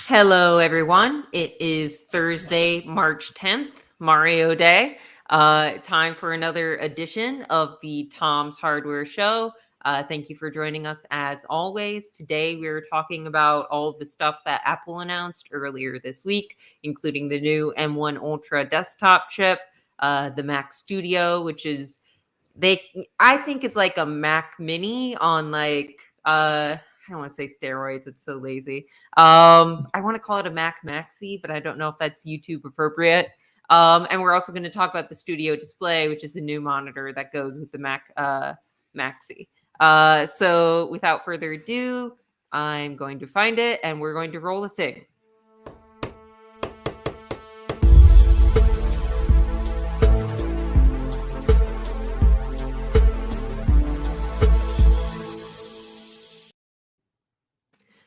Hello, everyone. It is Thursday, March 10th, Mario Day. Time for another edition of the Tom's Hardware Show. Thank you for joining us as always. Today, we're talking about all of the stuff that Apple announced earlier this week, including the new M1 Ultra desktop chip, the Mac Studio, which is I think it's like a Mac Mini on I don't want to say steroids. It's so lazy. I want to call it a Mac Maxi, but I don't know if that's YouTube appropriate. And we're also going to talk about the Studio Display, which is the new monitor that goes with the Mac Maxi. So without further ado, I'm going to find it and we're going to roll the thing.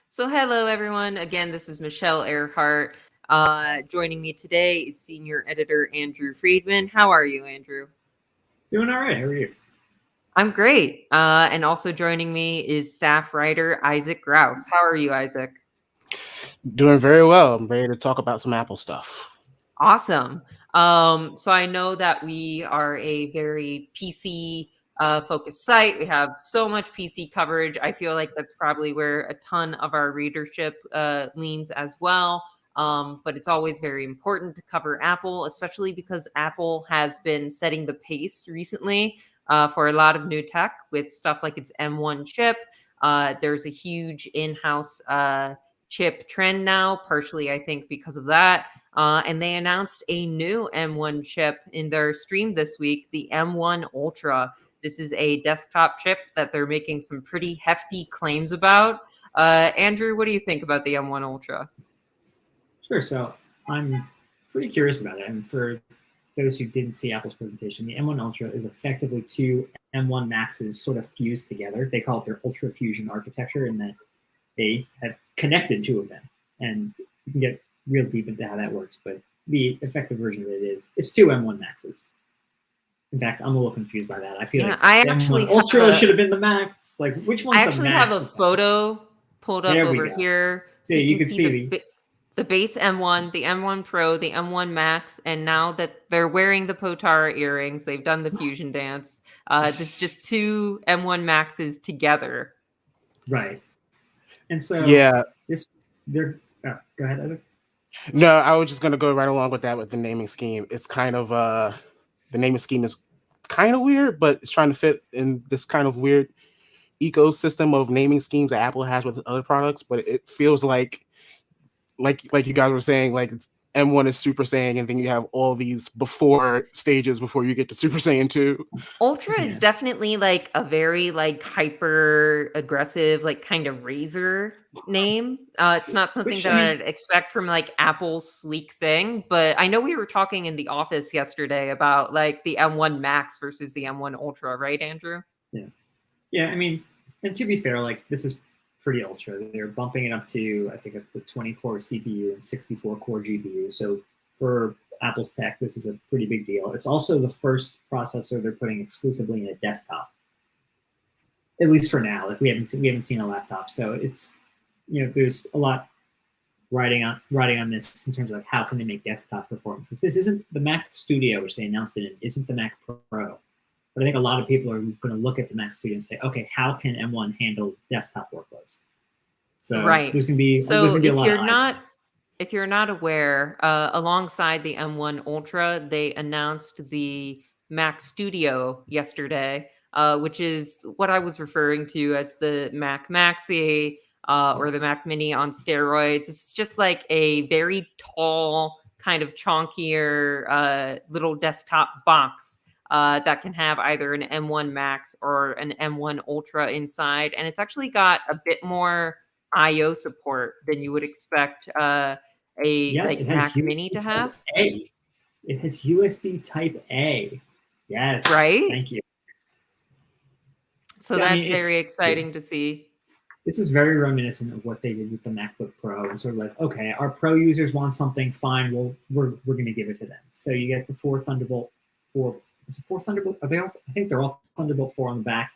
So hello, everyone. Again, this is Michelle Ehrhardt. Joining me today is Senior Editor Andrew Freedman. How are you, Andrew? Doing all right. How are you? I'm great. And also joining me is staff writer Isaac Rouse. How are you, Isaac? Doing very well. I'm ready to talk about some Apple stuff. Awesome. So I know that we are a very PC focused site. We have so much PC coverage. I feel like that's probably where a ton of our readership leans as well. But it's always very important to cover Apple, especially because Apple has been setting the pace recently for a lot of new tech with stuff like its M1 chip. There's a huge in-house chip trend now, partially, I think, because of that. And they announced a new M1 chip in their stream this week, the M1 Ultra. This is a desktop chip that they're making some pretty hefty claims about. Andrew, what do you think about the M1 Ultra? Sure. So I'm pretty curious about it. And for those who didn't see Apple's presentation, the M1 Ultra is effectively two M1 Maxes sort of fused together. They call it their Ultra Fusion architecture, in that they have connected two of them. And you can get real deep into how that works, but the effective version of it is it's two M1 Maxes. In fact, I'm a little confused by that. I feel like I actually M1 Ultra should have been the Max. Like, which one's the Max? I actually have a photo pulled up over here. So you can see the base M1, the M1 Pro, the M1 Max, and now that they're wearing the Potara earrings, they've done the fusion dance. This is just two M1 Maxes together. Right. And so yeah, go ahead, Evan. No, I was just gonna go right along with that with the naming scheme. It's kind of the naming scheme is kind of weird, but it's trying to fit in this kind of weird ecosystem of naming schemes that Apple has with other products. But it feels like you guys were saying, like it's M1 is Super Saiyan, and then you have all these before stages before you get to Super Saiyan 2. Ultra is definitely like a very like hyper aggressive, like kind of razor name. It's not something that I'd expect from like Apple's sleek thing, but I know we were talking in the office yesterday about like the M1 Max versus the M1 Ultra, right, Andrew? Yeah. I mean, and to be fair, like this is pretty ultra. They're bumping it up to, I think, up to 20-core CPU and 64-core GPU. So for Apple's tech, this is a pretty big deal. It's also the first processor they're putting exclusively in a desktop, at least for now. Like we haven't seen a laptop, so it's, there's a lot riding on this in terms of like how can they make desktop performances. This isn't the Mac Studio, which they announced it in, isn't the Mac Pro. But I think a lot of people are going to look at the Mac Studio and say, okay, how can M1 handle desktop workloads? So right. There's going to be a lot of eyes. If you're not aware, alongside the M1 Ultra, they announced the Mac Studio yesterday, which is what I was referring to as the Mac Maxi or the Mac Mini on steroids. It's just like a very tall, kind of chonkier little desktop box that can have either an M1 Max or an M1 Ultra inside. And it's actually got a bit more I/O support than you would expect Mac Mini to have. It has USB Type A. Yes. Right? Thank you. So that's very exciting to see. This is very reminiscent of what they did with the MacBook Pro, and sort of like, okay, our Pro users want something, fine, we're going to give it to them. So you get the 4 Thunderbolt 4. Is it 4 Thunderbolt? I think they're all Thunderbolt 4 on the back.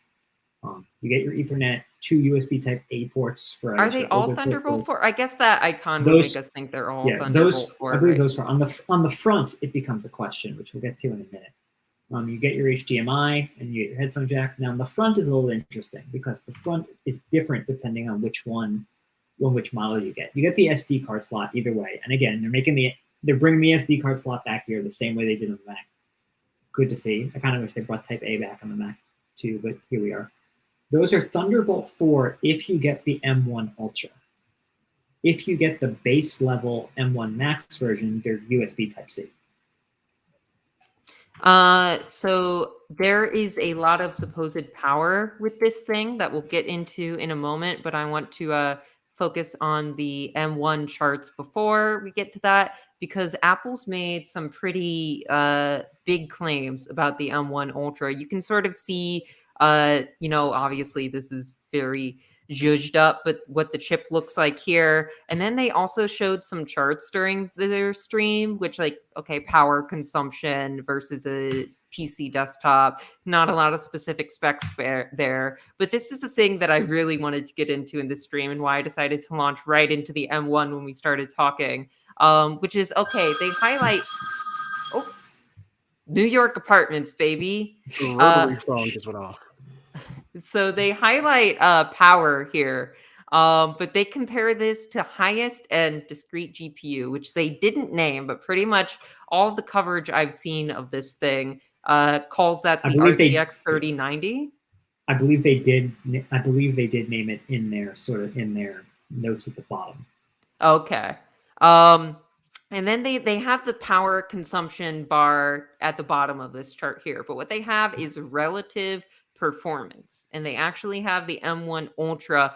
You get your Ethernet, 2 USB Type A ports for Are they all Thunderbolt 4? I guess that icon would make us think they're all Thunderbolt 4. I believe those are on the front. It becomes a question, which we'll get to in a minute. You get your HDMI and you get your headphone jack. Now, the front is a little interesting because the front is different depending on which model you get. You get the SD card slot either way. And again, they're bringing the SD card slot back here the same way they did on the Mac. Good to see. I kind of wish they brought Type A back on the Mac too, but here we are. Those are Thunderbolt 4 if you get the M1 Ultra. If you get the base level M1 Max version, they're USB Type-C. So there is a lot of supposed power with this thing that we'll get into in a moment, but I want to focus on the M1 charts before we get to that, because Apple's made some pretty big claims about the M1 Ultra. You can sort of see, obviously this is very zhuzhed up, but what the chip looks like here. And then they also showed some charts during their stream, which power consumption versus a PC desktop, not a lot of specific specs there. But this is the thing that I really wanted to get into in this stream and why I decided to launch right into the M1 when we started talking, which is, they highlight, New York apartments, baby. So they highlight power here, but they compare this to highest and discrete GPU, which they didn't name, but pretty much all the coverage I've seen of this thing calls that the RTX 3090. I believe they did name it in their notes at the bottom. Okay. And then they have the power consumption bar at the bottom of this chart here, but what they have is relative performance, and they actually have the M1 Ultra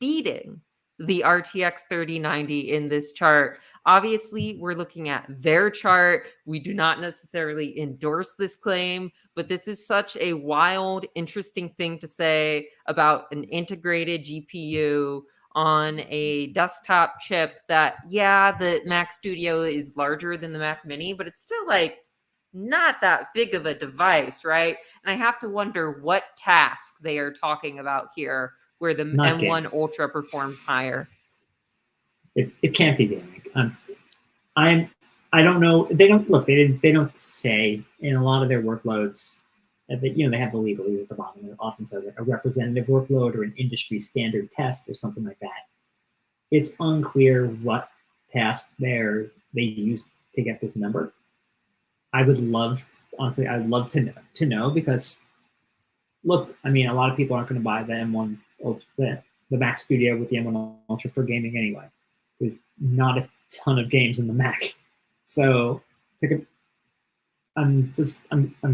beating the RTX 3090 in this chart. Obviously, we're looking at their chart. We do not necessarily endorse this claim, but this is such a wild, interesting thing to say about an integrated GPU on a desktop chip that, the Mac Studio is larger than the Mac Mini, but it's still not that big of a device, right? And I have to wonder what task they are talking about here where the M1 Ultra performs higher. It can't be gaming. I don't know. They don't say in a lot of their workloads that they have the legalese at the bottom. It often says a representative workload or an industry standard test or something like that. It's unclear what task they use to get this number. I'd love to know because look, a lot of people aren't going to buy the M1 the Mac Studio with the M1 Ultra for gaming anyway. There's not a ton of games in the Mac, so I'm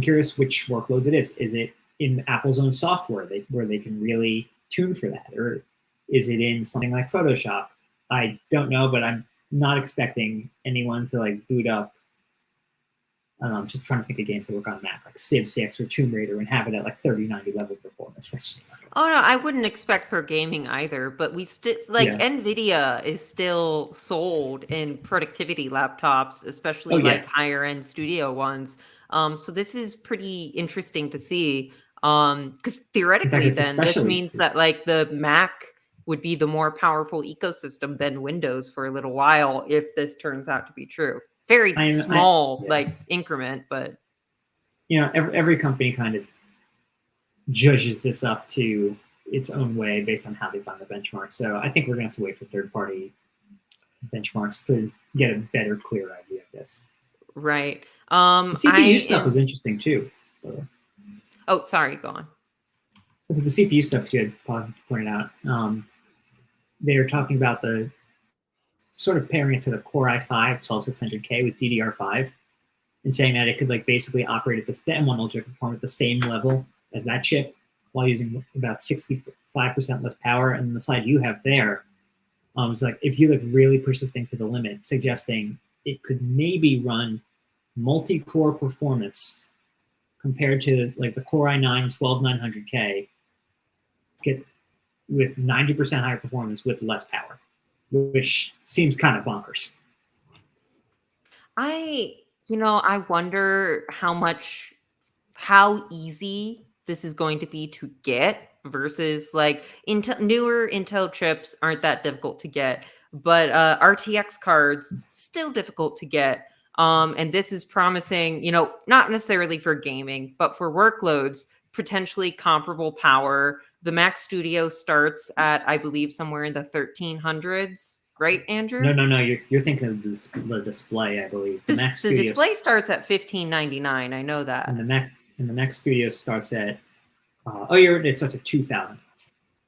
curious which workloads it is. Is it in Apple's own software where they can really tune for that, or is it in something like Photoshop? I don't know, but I'm not expecting anyone to boot up. I don't know, I'm just trying to think of games that work on Mac, like Civ 6 or Tomb Raider, and have it at 3090 level performance. That's just not no, I wouldn't expect for gaming either, but we still NVIDIA is still sold in productivity laptops, especially higher end studio ones. So this is pretty interesting to see. Because theoretically this means that the Mac would be the more powerful ecosystem than Windows for a little while if this turns out to be true. Very small increment, but every company kind of judges this up to its own way based on how they find the benchmarks. So I think we're gonna have to wait for third-party benchmarks to get a better, clear idea of this. Right. The CPU stuff was interesting too. Oh, sorry, go on. So the CPU stuff you had pointed out. They were talking about the sort of pairing it to the Core i5 12600K with DDR5 and saying that it could basically operate at the M1 Ultra perform at the same level as that chip while using about 65% less power. And the slide you have there is if you really push this thing to the limit, suggesting it could maybe run multi-core performance compared to the Core i9 12900K with 90% higher performance with less power, which seems kind of bonkers. I wonder how easy this is going to be to get versus like newer Intel chips aren't that difficult to get, but RTX cards still difficult to get. And this is promising, not necessarily for gaming, but for workloads, potentially comparable power. The Mac Studio starts at, I believe, somewhere in the 1300s, right, Andrew? No. You're thinking of the display, I believe. The display starts at $1599. I know that. And the Mac Studio starts at it starts at 2,000.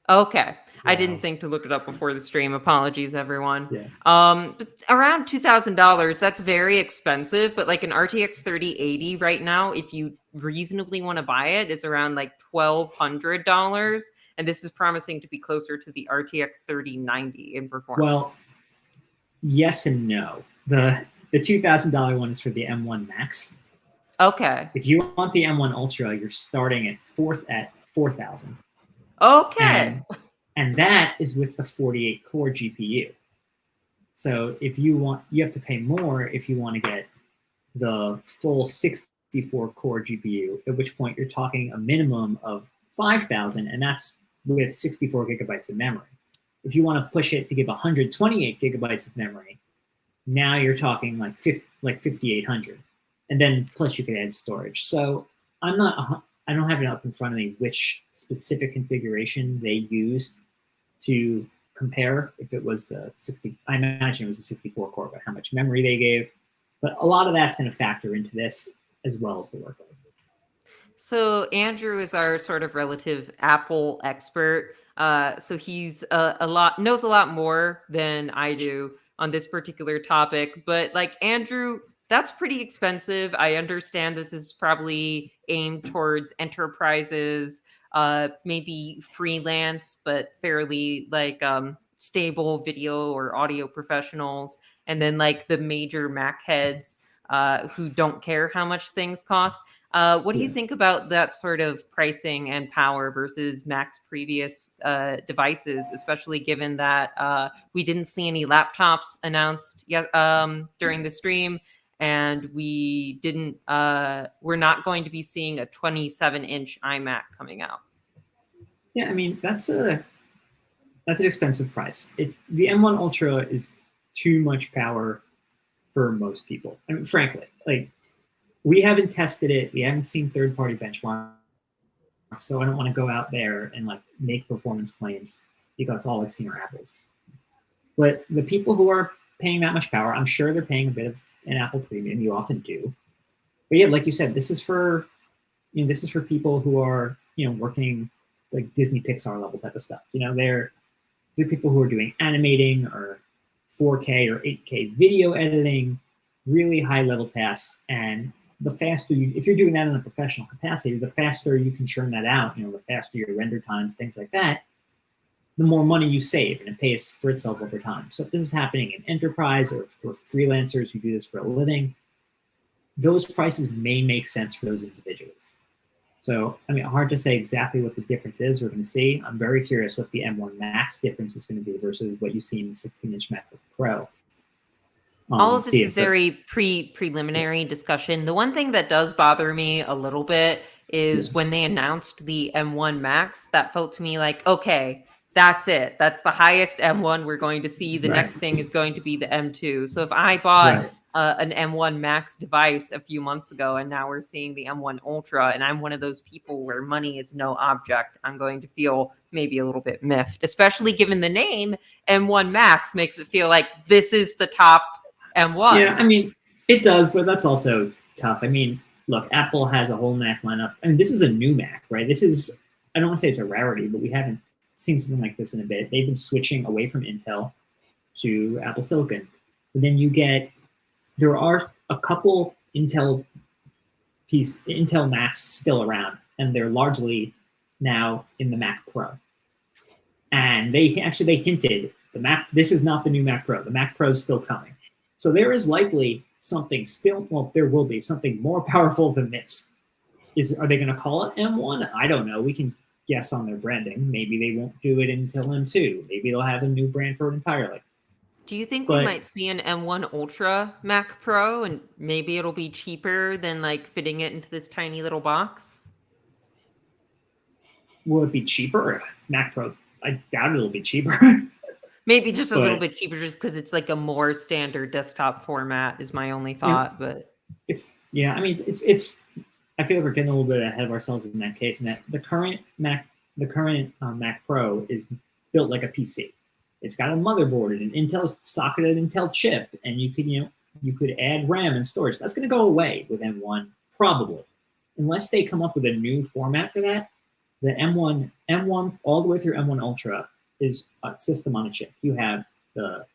Okay. Wow. I didn't think to look it up before the stream. Apologies, everyone. Yeah. But around $2,000, that's very expensive. But like an RTX 3080 right now, if you reasonably want to buy it, is around like $1,200. And this is promising to be closer to the RTX 3090 in performance. Well, yes and no. The $2,000 one is for the M1 Max. Okay. If you want the M1 Ultra, you're starting at 4,000. Okay. And that is with the 48 core GPU. So if you have to pay more if you want to get the full 64 core GPU, at which point you're talking a minimum of 5,000, and that's with 64 gigabytes of memory. If you want to push it to give 128 gigabytes of memory, now you're talking like 5,800. And then plus you could add storage. So I don't have it up in front of me which specific configuration they used to compare. If it was I imagine it was the 64 core, but how much memory they gave. But a lot of that's going to factor into this as well as the workload. So Andrew is our sort of relative Apple expert. So he's knows a lot more than I do on this particular topic. But like Andrew, that's pretty expensive. I understand this is probably aimed towards enterprises, maybe freelance, but fairly like stable video or audio professionals. And then like the major Mac heads who don't care how much things cost. What do you think about that sort of pricing and power versus Mac's previous devices, especially given that we didn't see any laptops announced yet during the stream, and we're not going to be seeing a 27-inch iMac coming out? Yeah, I mean that's an expensive price. The M1 Ultra is too much power for most people. I mean, frankly, like. We haven't tested it. We haven't seen third-party benchmarks, so I don't want to go out there and like make performance claims because all I've seen are apples. But the people who are paying that much power, I'm sure they're paying a bit of an Apple premium. You often do. But yeah, like you said, this is for people who are working like Disney Pixar level type of stuff. These are people who are doing animating or 4K or 8K video editing, really high level tasks. And the faster if you're doing that in a professional capacity, the faster you can churn that out, the faster your render times, things like that, the more money you save, and it pays for itself over time. So if this is happening in enterprise or for freelancers who do this for a living, those prices may make sense for those individuals. So, I mean, hard to say exactly what the difference is. We're going to see. I'm very curious what the M1 Max difference is going to be versus what you see in the 16-inch MacBook Pro. All of this is very preliminary discussion. The one thing that does bother me a little bit is when they announced the M1 Max, that felt to me like, okay, that's it. That's the highest M1 we're going to see. The next thing is going to be the M2. So if I bought an M1 Max device a few months ago and now we're seeing the M1 Ultra, and I'm one of those people where money is no object, I'm going to feel maybe a little bit miffed, especially given the name M1 Max makes it feel like this is the top M1. Yeah, I mean, it does, but that's also tough. I mean, look, Apple has a whole Mac lineup. I mean, this is a new Mac, right? This is, I don't want to say it's a rarity, but we haven't seen something like this in a bit. They've been switching away from Intel to Apple Silicon. But then there are a couple Intel Macs still around, and they're largely now in the Mac Pro. And they hinted, this is not the new Mac Pro. The Mac Pro is still coming. So there is likely something there will be something more powerful than this. Are they going to call it M1? I don't know. We can guess on their branding. Maybe they won't do it until M2. Maybe they'll have a new brand for it entirely. Do you think we might see an M1 Ultra Mac Pro, and maybe it'll be cheaper than like fitting it into this tiny little box? will it be cheaper? Mac Pro, I doubt it'll be cheaper. Maybe just a little But bit cheaper, just because it's like a more standard desktop format. Is my only you know, thought, but I mean, it's. I feel like we're getting a little bit ahead of ourselves in that case. And that the current Mac Pro is built like a PC. It's got a motherboard and an Intel socketed Intel chip, and you could add RAM and storage. That's going to go away with M1 probably, unless they come up with a new format for that. The M1 all the way through M1 Ultra is a system on a chip. You have the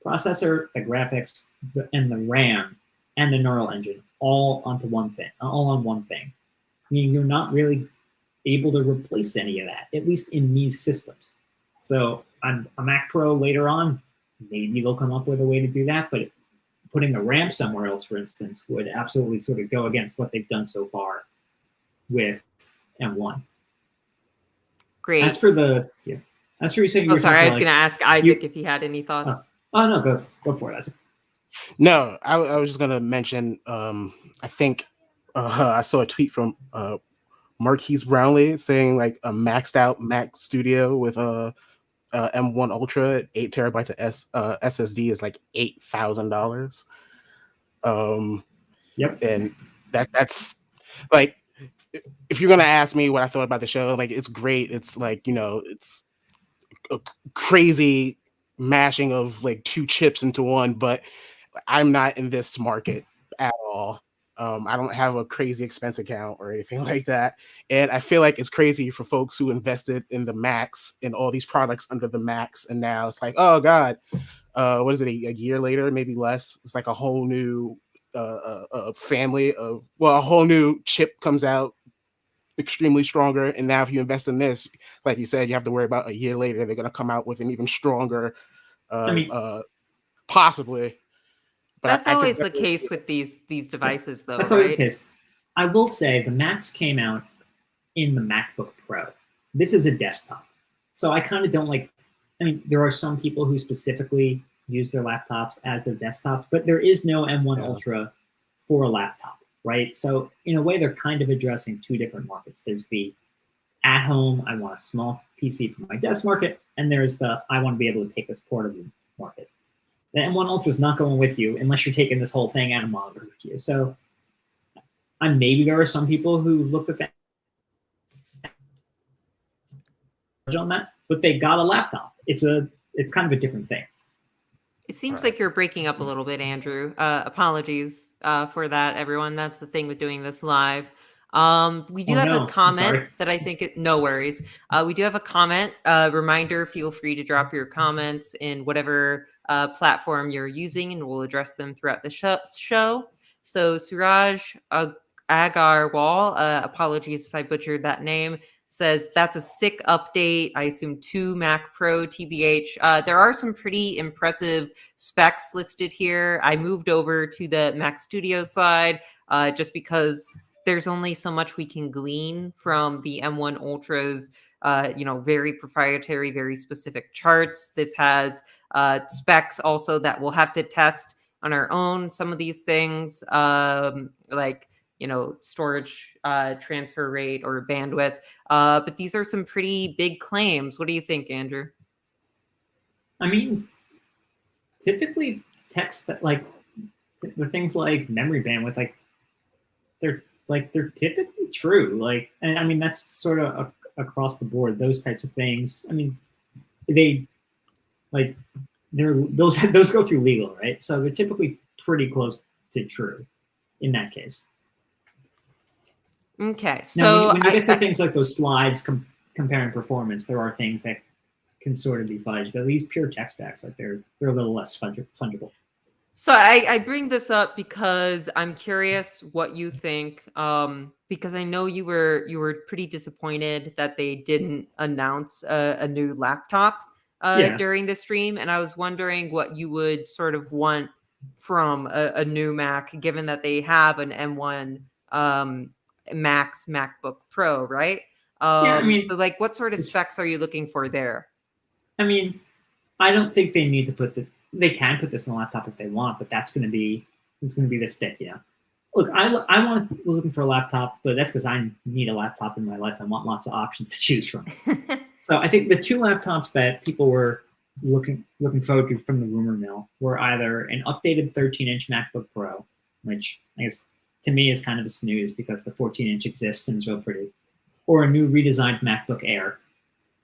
processor, the graphics, and the RAM, and the neural engine all onto one thing, all on one thing. I mean, you're not really able to replace any of that, at least in these systems. So on a Mac Pro later on, maybe they'll come up with a way to do that, but putting the RAM somewhere else, for instance, would absolutely sort of go against what they've done so far with M1. great. As for you saying, Oh, sorry, I was going to ask Isaac if he had any thoughts. Oh no, go for it, Isaac. No, I was just gonna mention. I think I saw a tweet from Marquise Brownlee saying like a maxed out Mac Studio with a M1 Ultra at 8 terabytes of SSD is like $8,000. Yep. And that's like, if you're gonna ask me what I thought about the show, like it's great. It's like, it's a crazy mashing of like two chips into one, but I'm not in this market at all. I don't have a crazy expense account or anything like that. And I feel like it's crazy for folks who invested in the Macs and all these products under the Macs. And now it's like, oh God, what is it? A year later, maybe less. It's like a whole new family of, a whole new chip comes out extremely stronger. And now if you invest in this, like you said, you have to worry about a year later, they're going to come out with an even stronger, possibly. But that's always the case with these devices, though. That's always the case. I will say the Macs came out in the MacBook Pro. This is a desktop, so I kind of don't like. I mean, there are some people who specifically use their laptops as their desktops, but there is no M1 Ultra for a laptop, right? So in a way, they're kind of addressing two different markets. There's the at home, I want a small PC for my desk market, and there's the I want to be able to take this portable market. The M1 Ultra is not going with you unless you're taking this whole thing and a monitor with you. So maybe there are some people who looked at that on that, but they got a laptop. It's kind of a different thing. It seems like you're breaking up a little bit, Andrew. Apologies for that, everyone. That's the thing with doing this live. We do have a comment that I think no worries. We do have a comment. Reminder, feel free to drop your comments in whatever platform you're using, and we'll address them throughout the show. So Suraj Agarwal, apologies if I butchered that name, says that's a sick update. I assume 2 Mac Pro TBH. There are some pretty impressive specs listed here. I moved over to the Mac Studio side just because there's only so much we can glean from the M1 Ultra's, very proprietary, very specific charts. This has specs also that we'll have to test on our own. Some of these things, like storage transfer rate or bandwidth. But these are some pretty big claims. What do you think, Andrew? I mean, typically text, like the things like memory bandwidth, they're typically true. Like, and I mean, that's sort of across the board, those types of things. I mean, those go through legal, right? So they're typically pretty close to true in that case. Okay, so now, when you get to things like those slides comparing performance, there are things that can sort of be fudged, but these pure text backs, like they're a little less fungible. So I bring this up because I'm curious what you think, because I know you were pretty disappointed that they didn't announce a new laptop during the stream, and I was wondering what you would sort of want from a new Mac, given that they have an M1 Max MacBook Pro, right? I mean, so like, what sort of specs are you looking for there? I mean, I don't think they need to they can put this in a laptop if they want, but it's going to be the stick, look, I was looking for a laptop, but that's because I need a laptop in my life. I want lots of options to choose from. So I think the two laptops that people were looking forward to from the rumor mill were either an updated 13-inch MacBook Pro, which I guess to me is kind of a snooze because the 14-inch exists and is real pretty, or a new redesigned MacBook Air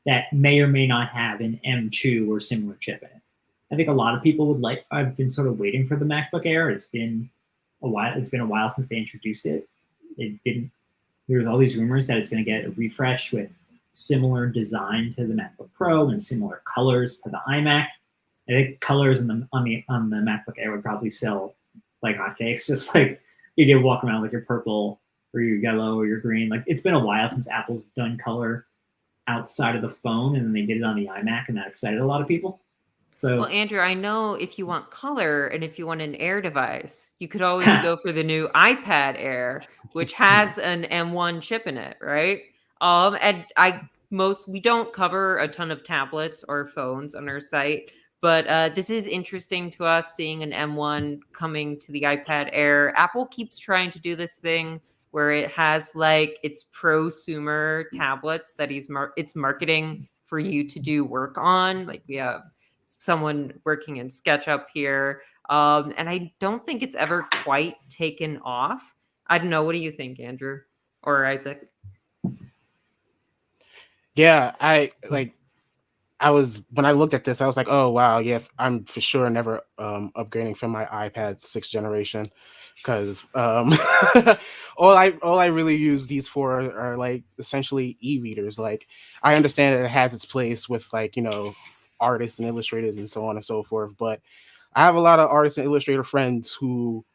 that may or may not have an M2 or similar chip in it. I think a lot of people would like. I've been sort of waiting for the MacBook Air. It's been a while since they introduced it. It didn't. There was all these rumors that it's going to get a refresh with similar design to the MacBook Pro and similar colors to the iMac. I think colors on the MacBook Air would probably sell like hotcakes. Just like you did walk around like your purple or your yellow or your green. Like it's been a while since Apple's done color outside of the phone, and then they did it on the iMac, and that excited a lot of people. So, well, Andrew, I know if you want color and if you want an Air device, you could always go for the new iPad Air, which has an M1 chip in it, right? And we don't cover a ton of tablets or phones on our site, but this is interesting to us, seeing an M1 coming to the iPad Air. Apple keeps trying to do this thing where it has like its prosumer tablets that it's marketing for you to do work on. Like we have someone working in SketchUp here. And I don't think it's ever quite taken off. I don't know. What do you think, Andrew or Isaac? Yeah, when I looked at this, I was like, oh wow, yeah, I'm for sure never upgrading from my iPad 6th generation, because all I really use these for are like essentially e-readers. Like I understand that it has its place with like, you know, artists and illustrators and so on and so forth, but I have a lot of artists and illustrator friends who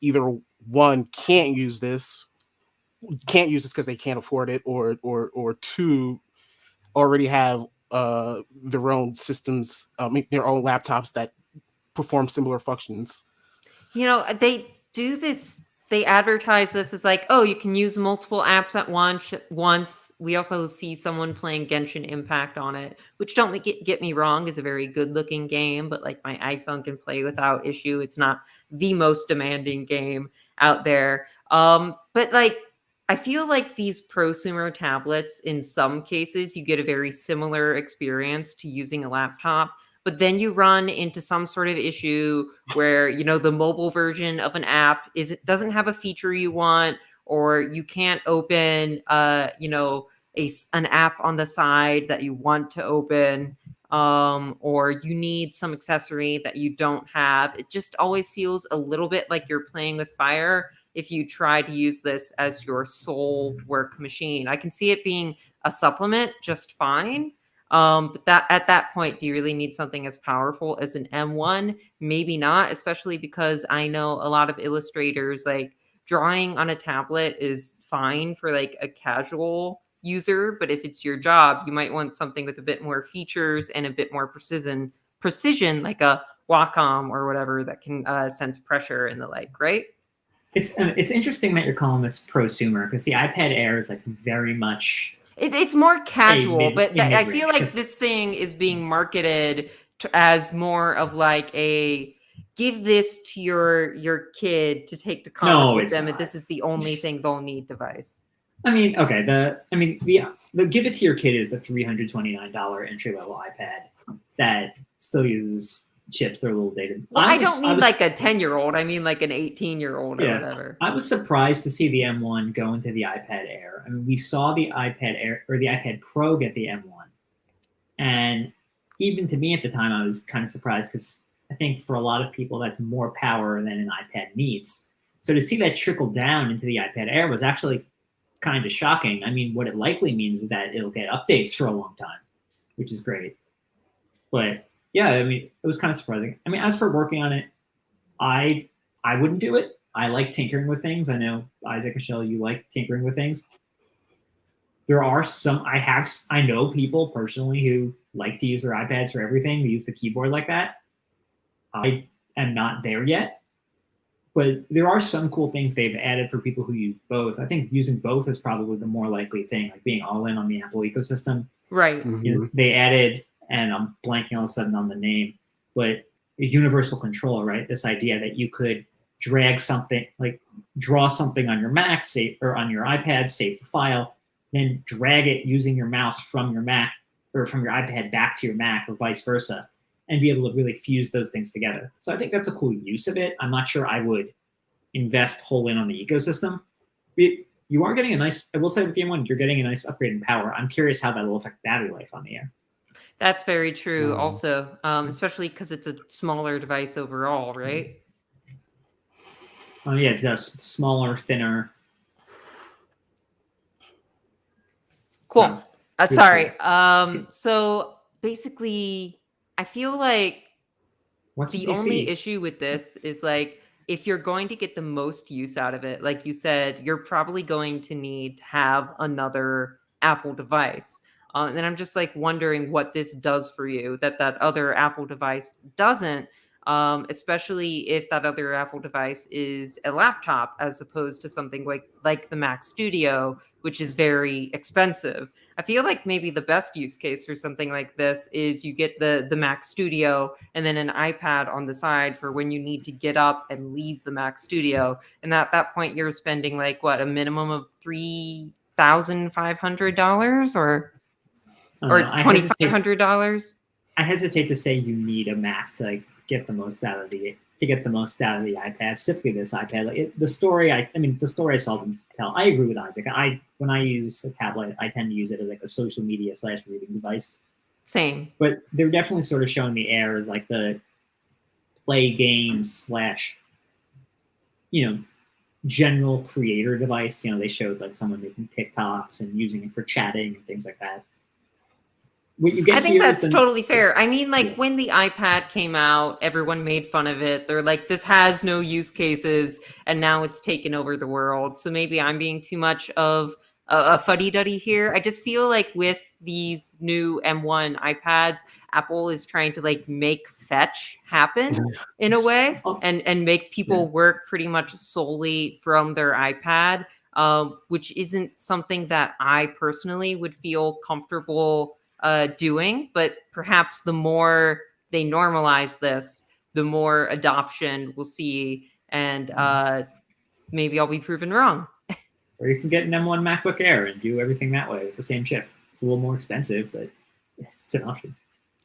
either one can't use this because they can't afford it, or two already have their own systems, their own laptops that perform similar functions. You know, they do this. They advertise this as like, oh, you can use multiple apps at once. We also see someone playing Genshin Impact on it, which don't get me wrong, is a very good looking game, but like my iPhone can play without issue. It's not the most demanding game out there. But like, I feel like these prosumer tablets, in some cases, you get a very similar experience to using a laptop. But then you run into some sort of issue where, you know, the mobile version of an app doesn't have a feature you want, or you can't open, you know, an app on the side that you want to open, or you need some accessory that you don't have. It just always feels a little bit like you're playing with fire if you try to use this as your sole work machine. I can see it being a supplement just fine. But that at that point, do you really need something as powerful as an M1? Maybe not, especially because I know a lot of illustrators, like drawing on a tablet is fine for like a casual user, but if it's your job, you might want something with a bit more features and a bit more precision, like a Wacom or whatever that can sense pressure and the like, right? It's interesting that you're calling this prosumer, because the iPad Air is like very much It's more casual, but I feel like just this thing is being marketed as more of like a give this to your kid to take to college with them, and this is the only thing they'll need device. I mean, okay, the give it to your kid is the $329 entry level iPad that still uses chips. They're a little dated. Well, I don't mean like a 10-year-old. I mean like an 18-year-old or whatever. I was surprised to see the M1 go into the iPad Air. I mean, we saw the iPad Air or the iPad Pro get the M1. And even to me at the time, I was kind of surprised, because I think for a lot of people, that's more power than an iPad needs. So to see that trickle down into the iPad Air was actually kind of shocking. I mean, what it likely means is that it'll get updates for a long time, which is great. But yeah, I mean, it was kind of surprising. I mean, as for working on it, I wouldn't do it. I like tinkering with things. I know, Isaac, Michelle, you like tinkering with things. There are some, I know people personally who like to use their iPads for everything. They use the keyboard like that. I am not there yet. But there are some cool things they've added for people who use both. I think using both is probably the more likely thing, like being all in on the Apple ecosystem. Right. Mm-hmm. You know, they added, and I'm blanking all of a sudden on the name, but a universal controller, right? This idea that you could drag something, like draw something on your Mac, or on your iPad, save the file, then drag it using your mouse from your Mac or from your iPad back to your Mac or vice versa, and be able to really fuse those things together. So I think that's a cool use of it. I'm not sure I would invest whole in on the ecosystem. You are getting a nice, I will say with the M1, you're getting a nice upgrade in power. I'm curious how that will affect battery life on the Air. That's very true also, especially because it's a smaller device overall, right? Oh yeah, it's smaller, thinner. Cool. So, sorry. So basically, I feel like the only issue with this is like, if you're going to get the most use out of it, like you said, you're probably going to need to have another Apple device. And I'm just like wondering what this does for you that other Apple device doesn't, especially if that other Apple device is a laptop as opposed to something like the Mac Studio, which is very expensive. I feel like maybe the best use case for something like this is you get the Mac Studio and then an iPad on the side for when you need to get up and leave the Mac Studio. And at that point, you're spending like what, a minimum of $3,500 or $2,500. I hesitate to say you need a Mac to like get the most out of the iPad, specifically this iPad. Like the story I saw them tell. I agree with Isaac. When I use a tablet, I tend to use it as like a social media / reading device. Same. But they're definitely sort of showing the Air as like the play games / general creator device. They showed like someone making TikToks and using it for chatting and things like that. I think that's totally fair. I mean, like when the iPad came out, everyone made fun of it. They're like, this has no use cases, and now it's taken over the world. So maybe I'm being too much of a fuddy-duddy here. I just feel like with these new M1 iPads, Apple is trying to like make fetch happen in a way and make people work pretty much solely from their iPad, which isn't something that I personally would feel comfortable doing. But perhaps the more they normalize this, the more adoption we'll see, and maybe I'll be proven wrong. Or you can get an M1 MacBook Air and do everything that way with the same chip. It's a little more expensive, but it's an option.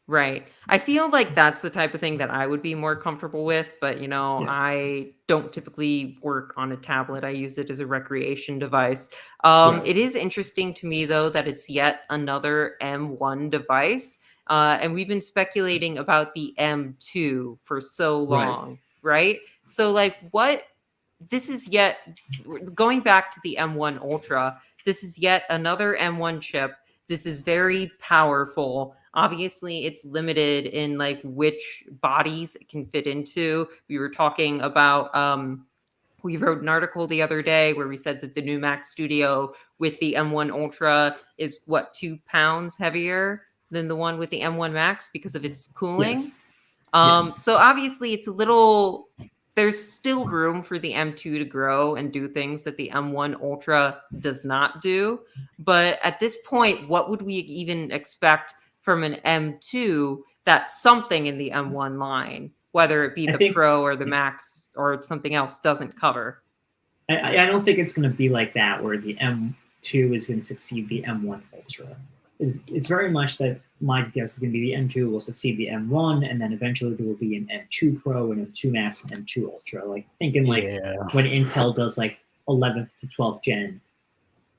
Right. I feel like that's the type of thing that I would be more comfortable with, but I don't typically work on a tablet. I use it as a recreation device. It is interesting to me though that it's yet another M1 device. And we've been speculating about the M2 for so long, right? So like this is yet, going back to the M1 Ultra, this is yet another M1 chip. This is very powerful. Obviously, it's limited in like which bodies it can fit into. We were talking about, we wrote an article the other day where we said that the new Mac Studio with the M1 Ultra is 2 pounds heavier than the one with the M1 Max because of its cooling. Yes. So obviously it's there's still room for the M2 to grow and do things that the M1 Ultra does not do. But at this point, what would we even expect from an M2 that's something in the M1 line, whether it be the Pro or the Max or something else doesn't cover? I don't think it's going to be like that where the M2 is going to succeed the M1 Ultra. It's very much that my guess is going to be the M2 will succeed the M1, and then eventually there will be an M2 Pro and M2 Max and M2 Ultra. Like thinking when Intel does like 11th to 12th gen,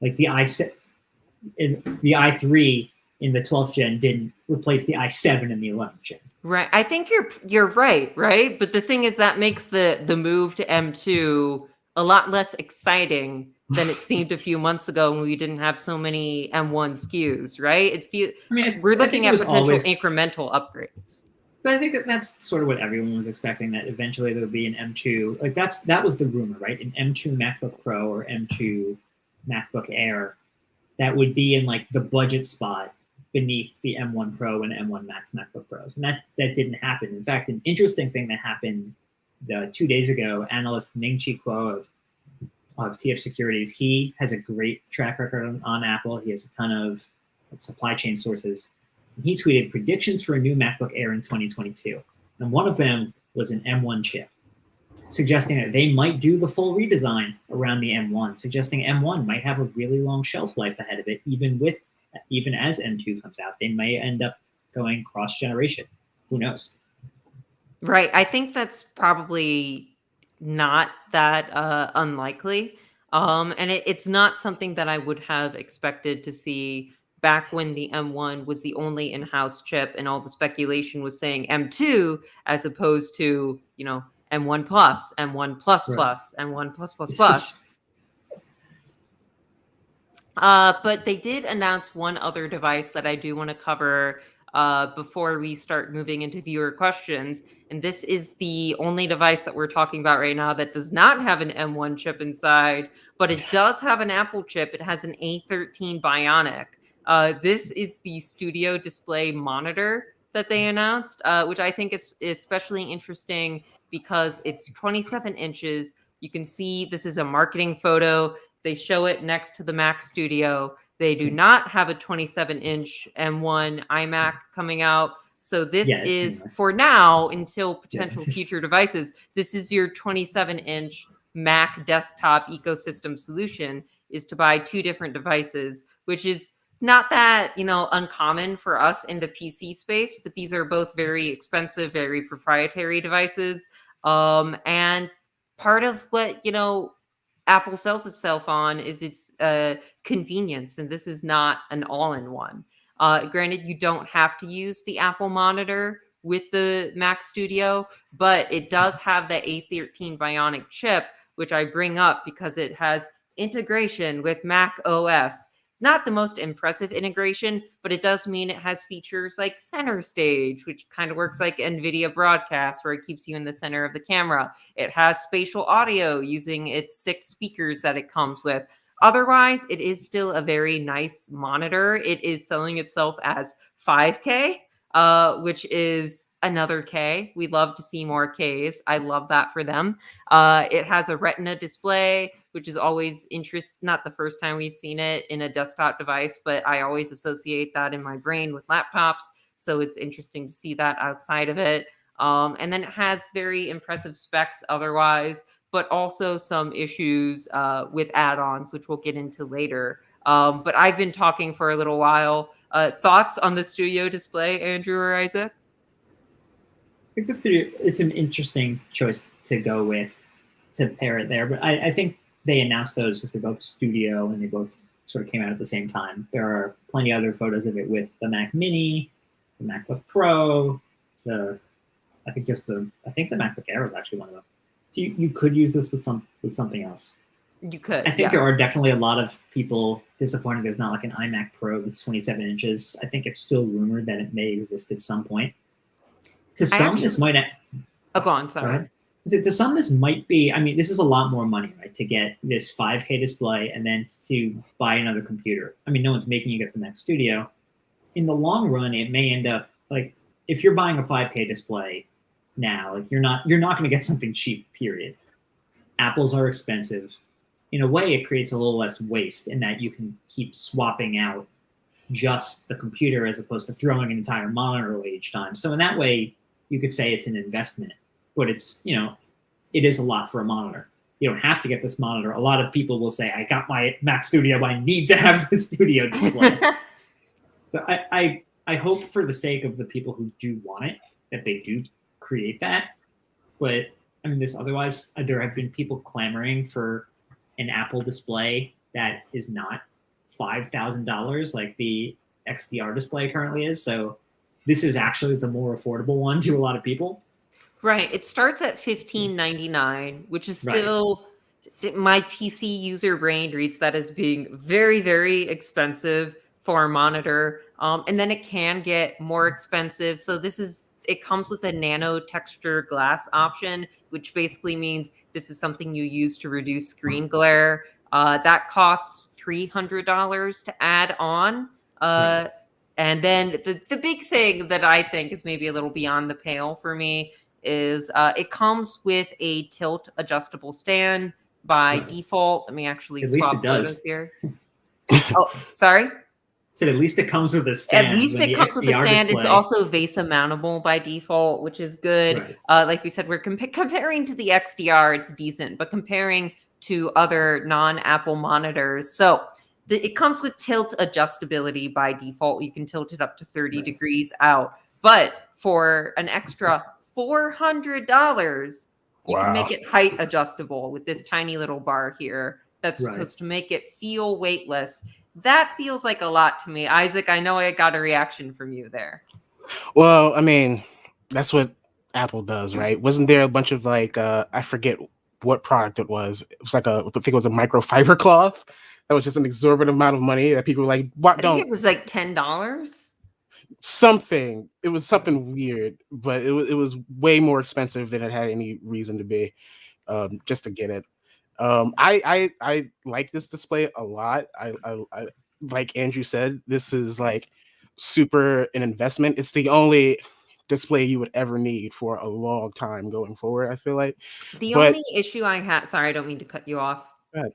like the i3 in the 12th gen didn't replace the i7 in the 11th gen. Right. I think you're right. But the thing is that makes the move to M2 a lot less exciting than it seemed a few months ago when we didn't have so many M1 SKUs, right? We're looking at potential incremental upgrades. But I think that's sort of what everyone was expecting, that eventually there would be an M2. Like that was the rumor, right? An M2 MacBook Pro or M2 MacBook Air that would be in like the budget spot beneath the M1 Pro and M1 Max MacBook Pros. And that didn't happen. In fact, an interesting thing that happened 2 days ago, analyst Ming-Chi Kuo of TF Securities, he has a great track record on Apple. He has a ton of supply chain sources. And he tweeted predictions for a new MacBook Air in 2022. And one of them was an M1 chip. suggesting that they might do the full redesign around the M1, suggesting M1 might have a really long shelf life ahead of it, even as M2 comes out. They may end up going cross generation. Who knows? Right. I think that's probably not that unlikely. And it's not something that I would have expected to see back when the M1 was the only in-house chip and all the speculation was saying M2 as opposed to, M1 plus, M1 plus plus, M1 plus plus plus. But they did announce one other device that I do want to cover before we start moving into viewer questions. And this is the only device that we're talking about right now that does not have an M1 chip inside, but it does have an Apple chip. It has an A13 Bionic. This is the studio display monitor that they announced, which I think is especially interesting because it's 27 inches. You can see this is a marketing photo. They show it next to the Mac Studio. They do not have a 27-inch M1 iMac coming out. So this is, for now, until potential future devices, this is your 27-inch Mac desktop ecosystem solution, is to buy two different devices, which is not that, uncommon for us in the PC space, but these are both very expensive, very proprietary devices. And part of what, Apple sells itself on is its convenience, and this is not an all-in-one. Granted, you don't have to use the Apple monitor with the Mac Studio, but it does have the A13 Bionic chip, which I bring up because it has integration with Mac OS. Not the most impressive integration, but it does mean it has features like Center Stage, which kind of works like NVIDIA Broadcast, where it keeps you in the center of the camera. It has spatial audio using its 6 speakers that it comes with. Otherwise, it is still a very nice monitor. It is selling itself as 5K, which is another K. We love to see more Ks. I love that for them. It has a Retina display, which is always not the first time we've seen it in a desktop device, but I always associate that in my brain with laptops. So it's interesting to see that outside of it. And then it has very impressive specs otherwise, but also some issues with add-ons, which we'll get into later. But I've been talking for a little while. Thoughts on the studio display, Andrew or Isaac? I think the studio, it's an interesting choice to go with, to pair it there. But I think they announced those because they're both studio and they both sort of came out at the same time. There are plenty of other photos of it with the Mac Mini, the MacBook Pro, I think the MacBook Air is actually one of them. So you could use this with something else. You could. I think there are definitely a lot of people disappointed there's not like an iMac Pro that's 27 inches. I think it's still rumored that it may exist at some point. To some, this might. Oh, go on. Sorry. To some, this might be. I mean, this is a lot more money, right? To get this 5K display and then to buy another computer. I mean, no one's making you get the Mac Studio. In the long run, it may end up like if you're buying a 5K display now, like you're not going to get something cheap. Period. Apples are expensive. In a way, it creates a little less waste in that you can keep swapping out just the computer as opposed to throwing an entire monitor away each time. So in that way, you could say it's an investment, but it's, it is a lot for a monitor. You don't have to get this monitor. A lot of people will say, I got my Mac Studio, but I need to have the studio display. So I hope for the sake of the people who do want it, that they do create that. But I mean, otherwise, there have been people clamoring for an Apple display that is not $5,000 like the XDR display currently is. So this is actually the more affordable one to a lot of people. Right. It starts at $15.99, which is still, my PC user brain reads that as being very, very expensive for a monitor. And then it can get more expensive. So it comes with a nano texture glass option, which basically means this is something you use to reduce screen glare. That costs $300 to add on. And then the big thing that I think is maybe a little beyond the pale for me is it comes with a tilt adjustable stand by default. Let me actually swap photos here. Oh, sorry? So at least it comes with a stand. At least when it the comes with a XDR stand. It's display- also VESA mountable by default, which is good. Right. Like we said, we're comparing to the XDR, it's decent, but comparing to other non-Apple monitors. So it comes with tilt adjustability by default. You can tilt it up to 30 degrees out. But for an extra $400, you can make it height adjustable with this tiny little bar here that's supposed to make it feel weightless. That feels like a lot to me. Isaac, I know I got a reaction from you there. Well, I mean, that's what Apple does, right? Wasn't there a bunch of like, I forget what product it was. It was like I think it was a microfiber cloth. That was just an exorbitant amount of money that people were like, what? I think it was like $10. Something. It was something weird, but it was way more expensive than it had any reason to be, just to get it. I like this display a lot. I like Andrew said, this is like super an investment. It's the only display you would ever need for a long time going forward, I feel like. The only issue I have, sorry, I don't mean to cut you off. Go ahead.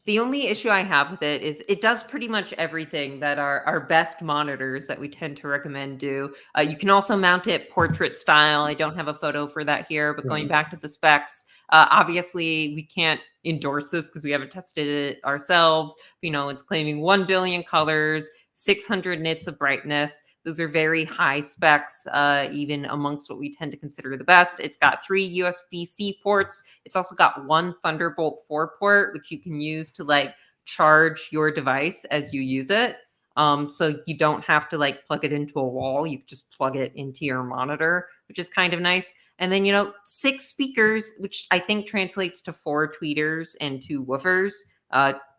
The only issue I have with it is it does pretty much everything that our best monitors that we tend to recommend do. You can also mount it portrait style. I don't have a photo for that here, but going back to the specs, obviously we can't endorse this because we haven't tested it ourselves. You know, it's claiming 1 billion colors, 600 nits of brightness. Those are very high specs, even amongst what we tend to consider the best. It's got 3 USB-C ports. It's also got 1 Thunderbolt 4 port, which you can use to like charge your device as you use it. So you don't have to like plug it into a wall. You just plug it into your monitor, which is kind of nice. And then, 6 speakers, which I think translates to 4 tweeters and 2 woofers.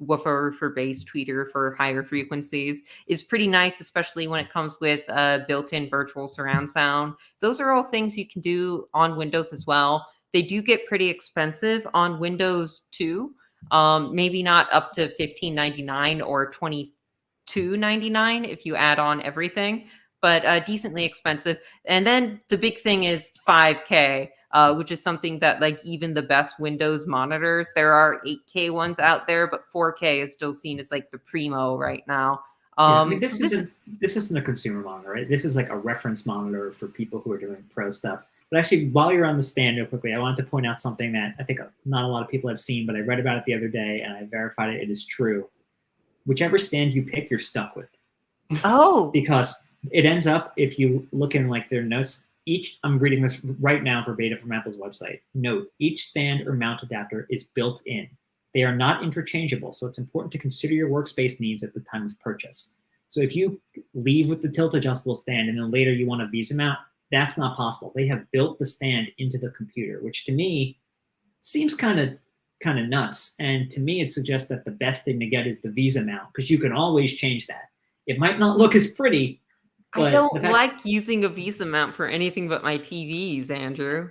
Woofer for bass, tweeter for higher frequencies is pretty nice, especially when it comes with built-in virtual surround sound. Those are all things you can do on Windows as well. They do get pretty expensive on Windows too. Maybe not up to $15.99 or $22.99 if you add on everything, but decently expensive. And then the big thing is 5K. Which is something that like even the best Windows monitors, there are 8K ones out there, but 4K is still seen as like the primo right now. I mean, this isn't a consumer monitor, right? This is like a reference monitor for people who are doing pro stuff. But actually, while you're on the stand real quickly, I wanted to point out something that I think not a lot of people have seen, but I read about it the other day and I verified it. It is true. Whichever stand you pick, you're stuck with. Oh. Because it ends up, if you look in like their notes, I'm reading this right now verbatim from Apple's website. Note, each stand or mount adapter is built in. They are not interchangeable, so it's important to consider your workspace needs at the time of purchase. So if you leave with the tilt adjustable stand and then later you want a VESA mount, that's not possible. They have built the stand into the computer, which to me seems kind of nuts. And to me, it suggests that the best thing to get is the VESA mount because you can always change that. It might not look as pretty. I don't like using a VESA mount for anything but my TVs, Andrew.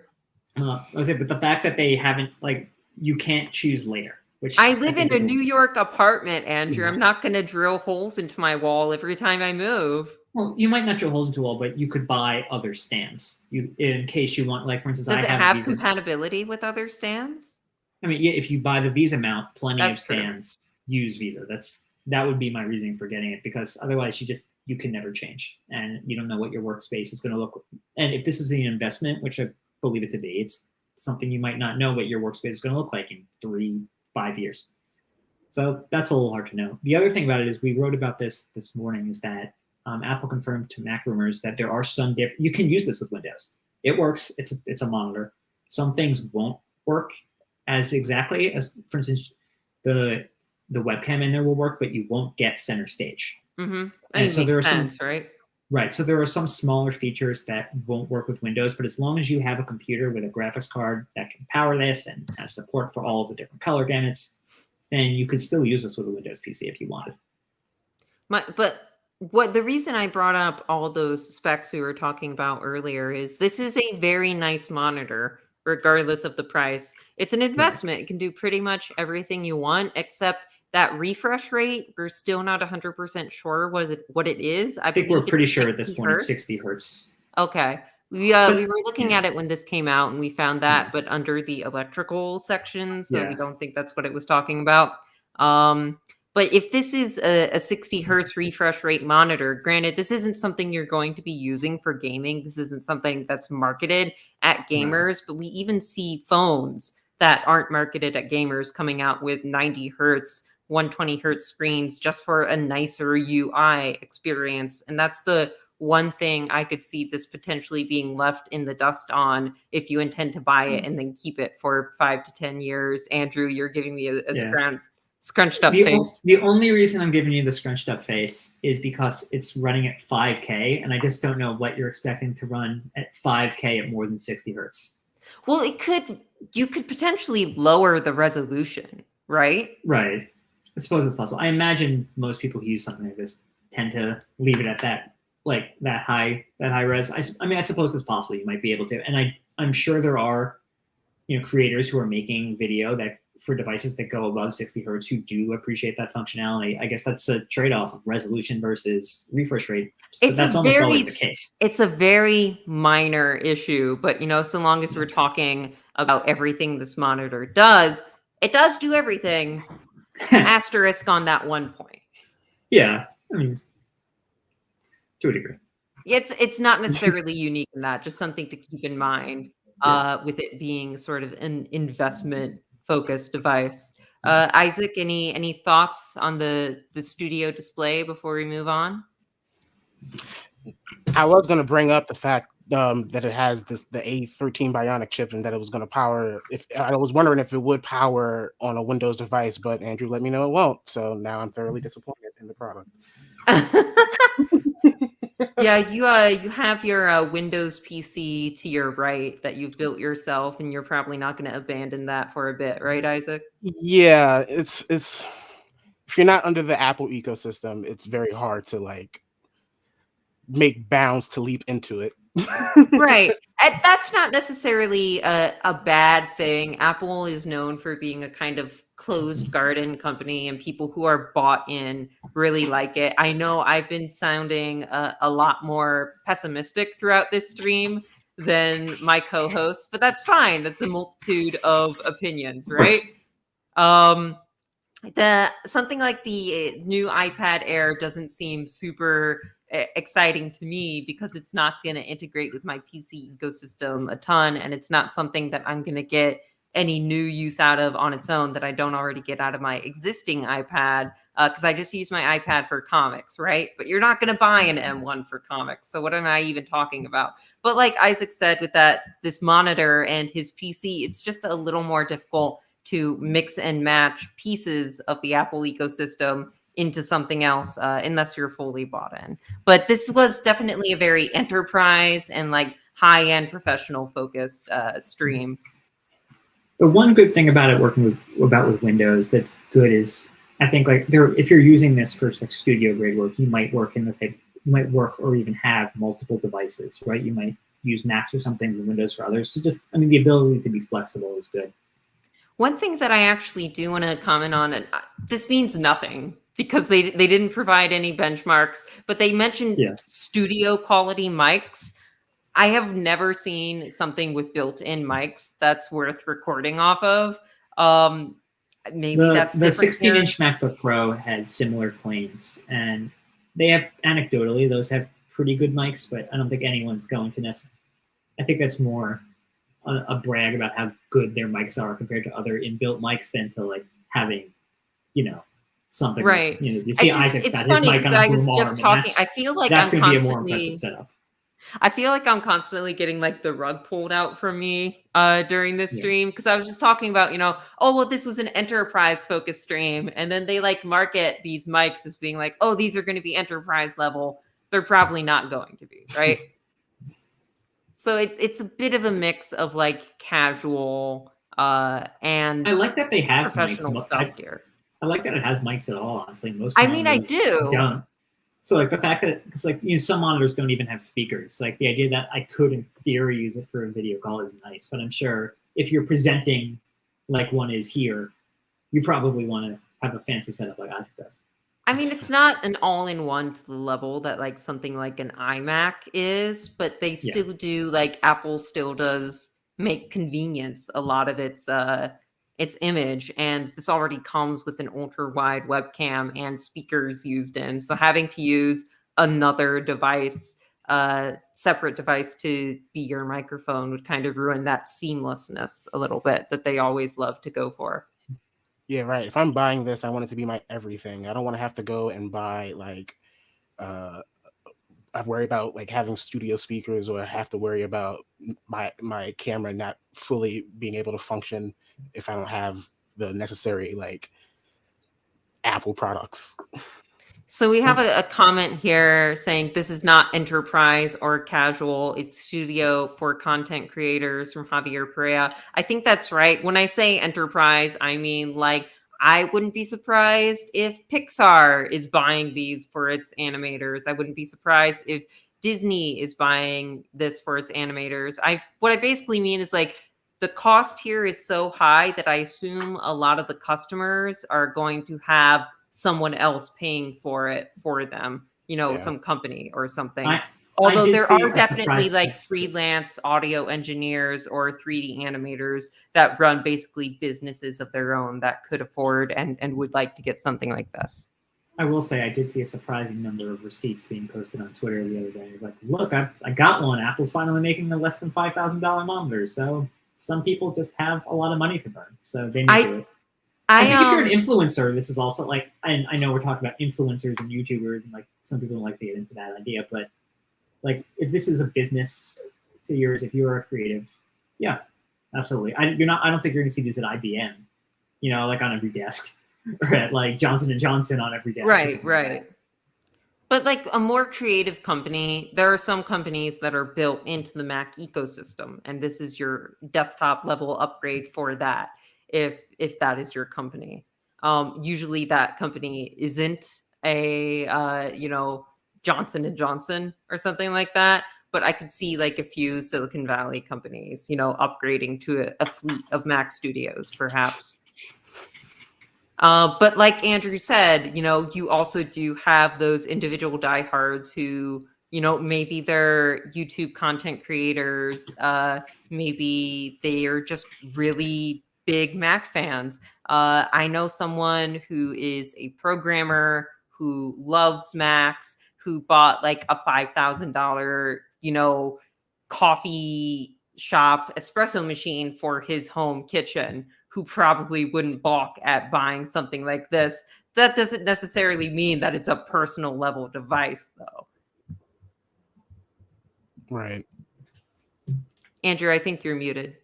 But the fact that they haven't, like, you can't choose later. Which I live in a New York apartment, Andrew. I'm not going to drill holes into my wall every time I move. Well, you might not drill holes into a wall, but you could buy other stands. In case you want, like, for instance, Does it have compatibility with other stands? I mean, yeah, if you buy the VESA mount, plenty of stands use VESA. That would be my reasoning for getting it, because otherwise you can never change and you don't know what your workspace is going to look like. And if this is an investment, which I believe it to be, it's something you might not know what your workspace is going to look like in 3-5 years. So that's a little hard to know. The other thing about it is we wrote about this morning is that Apple confirmed to Mac Rumors that there are some you can use this with Windows. It works. It's a monitor. Some things won't work as exactly as, for instance, the webcam in there will work, but you won't get center stage. Mm-hmm. And so there are sense, right? Right. So there are some smaller features that won't work with Windows, but as long as you have a computer with a graphics card that can power this and has support for all of the different color gamuts, then you could still use this with a Windows PC if you wanted. The reason I brought up all those specs we were talking about earlier is this is a very nice monitor, regardless of the price. It's an investment. It can do pretty much everything you want, except that refresh rate, we're still not 100% sure what it is. I think we're pretty sure at this point it's 60 hertz. Okay. We were looking at it when this came out and we found that, but under the electrical section, so we don't think that's what it was talking about. But if this is a 60 hertz refresh rate monitor, granted, this isn't something you're going to be using for gaming. This isn't something that's marketed at gamers, but we even see phones that aren't marketed at gamers coming out with 90 hertz, 120 hertz screens just for a nicer UI experience. And that's the one thing I could see this potentially being left in the dust on if you intend to buy it and then keep it for 5 to 10 years. Andrew, you're giving me a scrunched up face. The only reason I'm giving you the scrunched up face is because it's running at 5K, and I just don't know what you're expecting to run at 5K at more than 60 hertz. Well, you could potentially lower the resolution, right? Right. I suppose it's possible. I imagine most people who use something like this tend to leave it at that high res. I mean, I suppose it's possible. You might be able to, and I'm sure there are, creators who are making video that for devices that go above 60 hertz who do appreciate that functionality. I guess that's a trade-off of resolution versus refresh rate. But that's almost always the case. It's a very minor issue, but so long as we're talking about everything this monitor does, it does do everything. Asterisk on that one point. Yeah, I mean, to a degree. It's not necessarily unique in that, just something to keep in mind with it being sort of an investment focused device. Isaac, any thoughts on the studio display before we move on? I was going to bring up the fact that it has the A13 Bionic chip and that it was going to power. If I was wondering if it would power on a Windows device, but Andrew let me know it won't. So now I'm thoroughly disappointed in the product. Yeah, you have your Windows PC to your right that you've built yourself, and you're probably not going to abandon that for a bit, right, Isaac? Yeah, it's if you're not under the Apple ecosystem, it's very hard to make bounds to leap into it. Right. And that's not necessarily a bad thing. Apple is known for being a kind of closed garden company, and people who are bought in really like it. I know I've been sounding a lot more pessimistic throughout this stream than my co-hosts, but that's fine. That's a multitude of opinions, right? Something like the new iPad Air doesn't seem super exciting to me because it's not going to integrate with my PC ecosystem a ton, and it's not something that I'm going to get any new use out of on its own that I don't already get out of my existing iPad, because I just use my iPad for comics, right? But you're not going to buy an M1 for comics, so what am I even talking about? But like Isaac said, with this monitor and his PC, it's just a little more difficult to mix and match pieces of the Apple ecosystem into something else, unless you're fully bought in. But this was definitely a very enterprise and high-end professional focused stream. The one good thing about it working with Windows that's good is I think if you're using this for studio grade work, you might work or even have multiple devices, right? You might use Macs or something with Windows for others. So the ability to be flexible is good. One thing that I actually do want to comment on, and this means nothing because they didn't provide any benchmarks, but they mentioned studio quality mics. I have never seen something with built-in mics that's worth recording off of. Maybe that's the different. 16-inch MacBook Pro had similar claims, and they have anecdotally those have pretty good mics, but I don't think anyone's going to necessarily. I think that's more a brag about how good their mics are compared to other inbuilt mics than to having, something. Right. You see Isaac's got his mic on a boom arm. I feel like that's I'm going to be a more constantly impressive setup. I feel like I'm constantly getting the rug pulled out from me during this stream, because I was just talking about, this was an enterprise focused stream. And then they market these mics as being these are going to be enterprise level. They're probably not going to be, right? So it's a bit of a mix of casual and I like that they have professional stuff here. I like that it has mics at all, honestly. I do. Don't. So the fact that because some monitors don't even have speakers. The idea that I could in theory use it for a video call is nice. But I'm sure if you're presenting like one is here, you probably want to have a fancy setup like Isaac does. It's not an all-in-one to the level that something like an iMac is, but they still do Apple still does make convenience a lot of its its image, and this already comes with an ultra wide webcam and speakers used in. So having to use another device, separate device to be your microphone would kind of ruin that seamlessness a little bit that they always love to go for. Yeah, right. If I'm buying this, I want it to be my everything. I don't want to have to go and buy like I worry about like having studio speakers, or I have to worry about my camera not fully being able to function if I don't have the necessary like Apple products. So we have a comment here saying this is not enterprise or casual. It's studio for content creators from Javier Perea. I think that's right. When I say enterprise, I mean like I wouldn't be surprised if Pixar is buying these for its animators. I wouldn't be surprised if Disney is buying this for its animators. What I basically mean is like the cost here is so high that I assume a lot of the customers are going to have someone else paying for it for them, some company or something. Although there are definitely like freelance audio engineers or 3D animators that run basically businesses of their own that could afford and would like to get something like this. I will say I did see a surprising number of receipts being posted on Twitter the other day. Like, look, I got one. Apple's finally making the less than $5,000 monitors. So some people just have a lot of money to burn. So they may do it. I think if you're an influencer, this is also like, I know we're talking about influencers and YouTubers, and like some people don't like to get into that idea, but like if this is a business to yours, if you're a creative, yeah, absolutely. I don't think you're going to see this at IBM, like on every desk, or at like Johnson & Johnson on every desk. Right. But like a more creative company, there are some companies that are built into the Mac ecosystem, and this is your desktop level upgrade for that. If that is your company, usually that company isn't a Johnson & Johnson or something like that. But I could see like a few Silicon Valley companies, upgrading to a fleet of Mac Studios, perhaps. But like Andrew said, you also do have those individual diehards who, maybe they're YouTube content creators. Maybe they are just really big Mac fans. I know someone who is a programmer who loves Macs, who bought like a $5,000, coffee shop espresso machine for his home kitchen, who probably wouldn't balk at buying something like this. That doesn't necessarily mean that it's a personal level device, though. Right. Andrew, I think you're muted.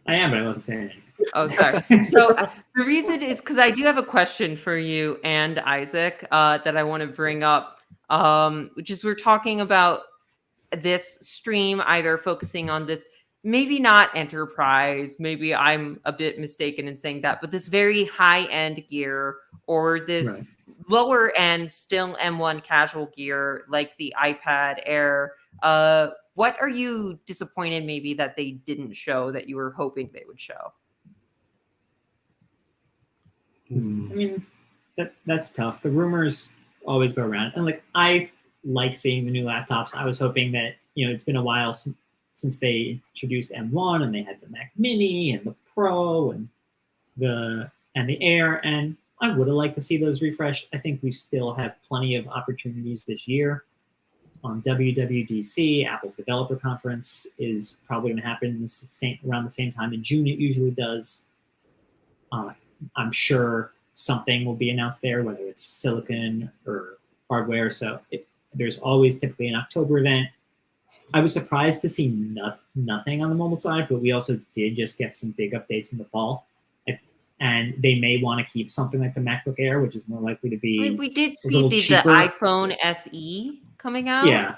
I am, but I wasn't saying anything. Oh, sorry. So the reason is because I do have a question for you and Isaac that I want to bring up, which is we're talking about this stream either focusing on this, maybe not enterprise, maybe I'm a bit mistaken in saying that, but this very high-end gear or this lower end, still M1 casual gear like the iPad Air. What are you disappointed maybe that they didn't show that you were hoping they would show? I mean, that's tough. The rumors always go around. And like, I like seeing the new laptops. I was hoping that, it's been a while since they introduced M1 and they had the Mac Mini and the Pro and the Air. And I would have liked to see those refreshed. I think we still have plenty of opportunities this year. WWDC, Apple's developer conference, is probably going to happen around the same time in June. It usually does. I'm sure something will be announced there, whether it's silicon or hardware. So there's always typically an October event. I was surprised to see nothing on the mobile side, but we also did just get some big updates in the fall. And they may want to keep something like the MacBook Air, which is more likely to be. We did see the iPhone SE coming out. Yeah.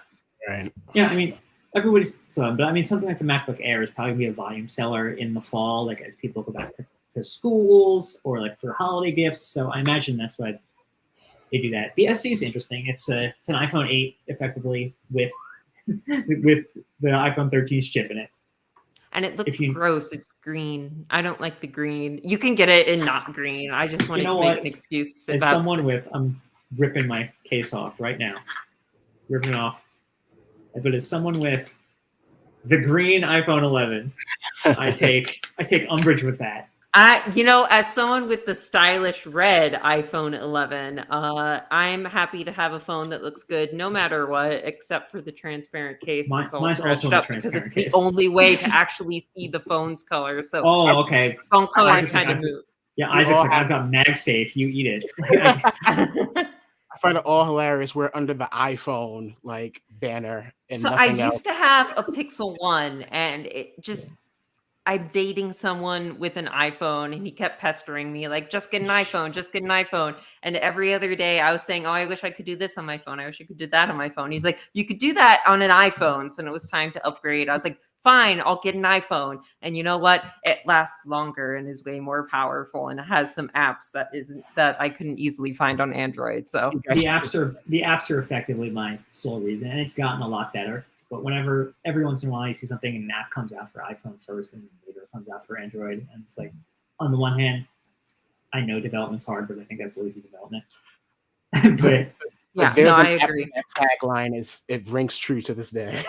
Right. Yeah, I mean, everybody's but I mean, something like the MacBook Air is probably going to be a volume seller in the fall, like as people go back to schools or like for holiday gifts. So I imagine that's why they do that. The SE is interesting. It's an iPhone 8 effectively with the iPhone 13's chip in it. And it looks gross. It's green. I don't like the green. You can get it in not green. I just wanted to make an excuse. I'm ripping my case off right now. Ripping it off. But as someone with The green iPhone 11. I take umbrage with that. As someone with the stylish red iPhone 11, I'm happy to have a phone that looks good no matter what, except for the transparent case that's all Mine's also scratched in the up because it's transparent the case. only way to actually see the phone's color. So Okay. phone color is Isaac's kind like, of moot. Yeah, We Isaac's all like, have- I've got MagSafe. You eat it. I find it all hilarious. We're under the iPhone like banner and So I nothing else. used to have a Pixel 1, and I'm dating someone with an iPhone, and he kept pestering me, like, just get an iPhone, just get an iPhone. And every other day I was saying, oh, I wish I could do this on my phone. I wish I could do that on my phone. He's like, you could do that on an iPhone. So when it was time to upgrade, I was like, fine, I'll get an iPhone. And you know what? It lasts longer and is way more powerful, and it has some apps that I couldn't easily find on Android. So the apps are effectively my sole reason, and it's gotten a lot better. But whenever, every once in a while, you see something and an app comes out for iPhone first, and later it comes out for Android, and it's like, on the one hand, I know development's hard, but I think that's lazy development. But yeah, There's no, an I app agree. that tagline it rings true to this day.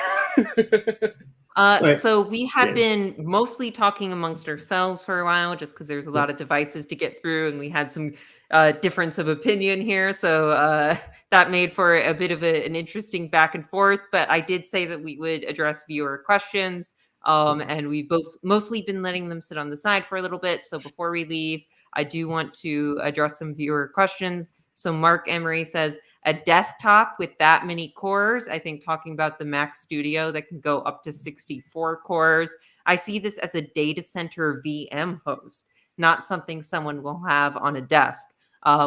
So we have been mostly talking amongst ourselves for a while, just because there's a lot of devices to get through, and we had some difference of opinion here. So that made for a bit of an interesting back and forth. But I did say that we would address viewer questions, and we've mostly been letting them sit on the side for a little bit. So before we leave, I do want to address some viewer questions. So Mark Emery says, a desktop with that many cores, I think talking about the Mac Studio that can go up to 64 cores, I see this as a data center VM host, not something someone will have on a desk,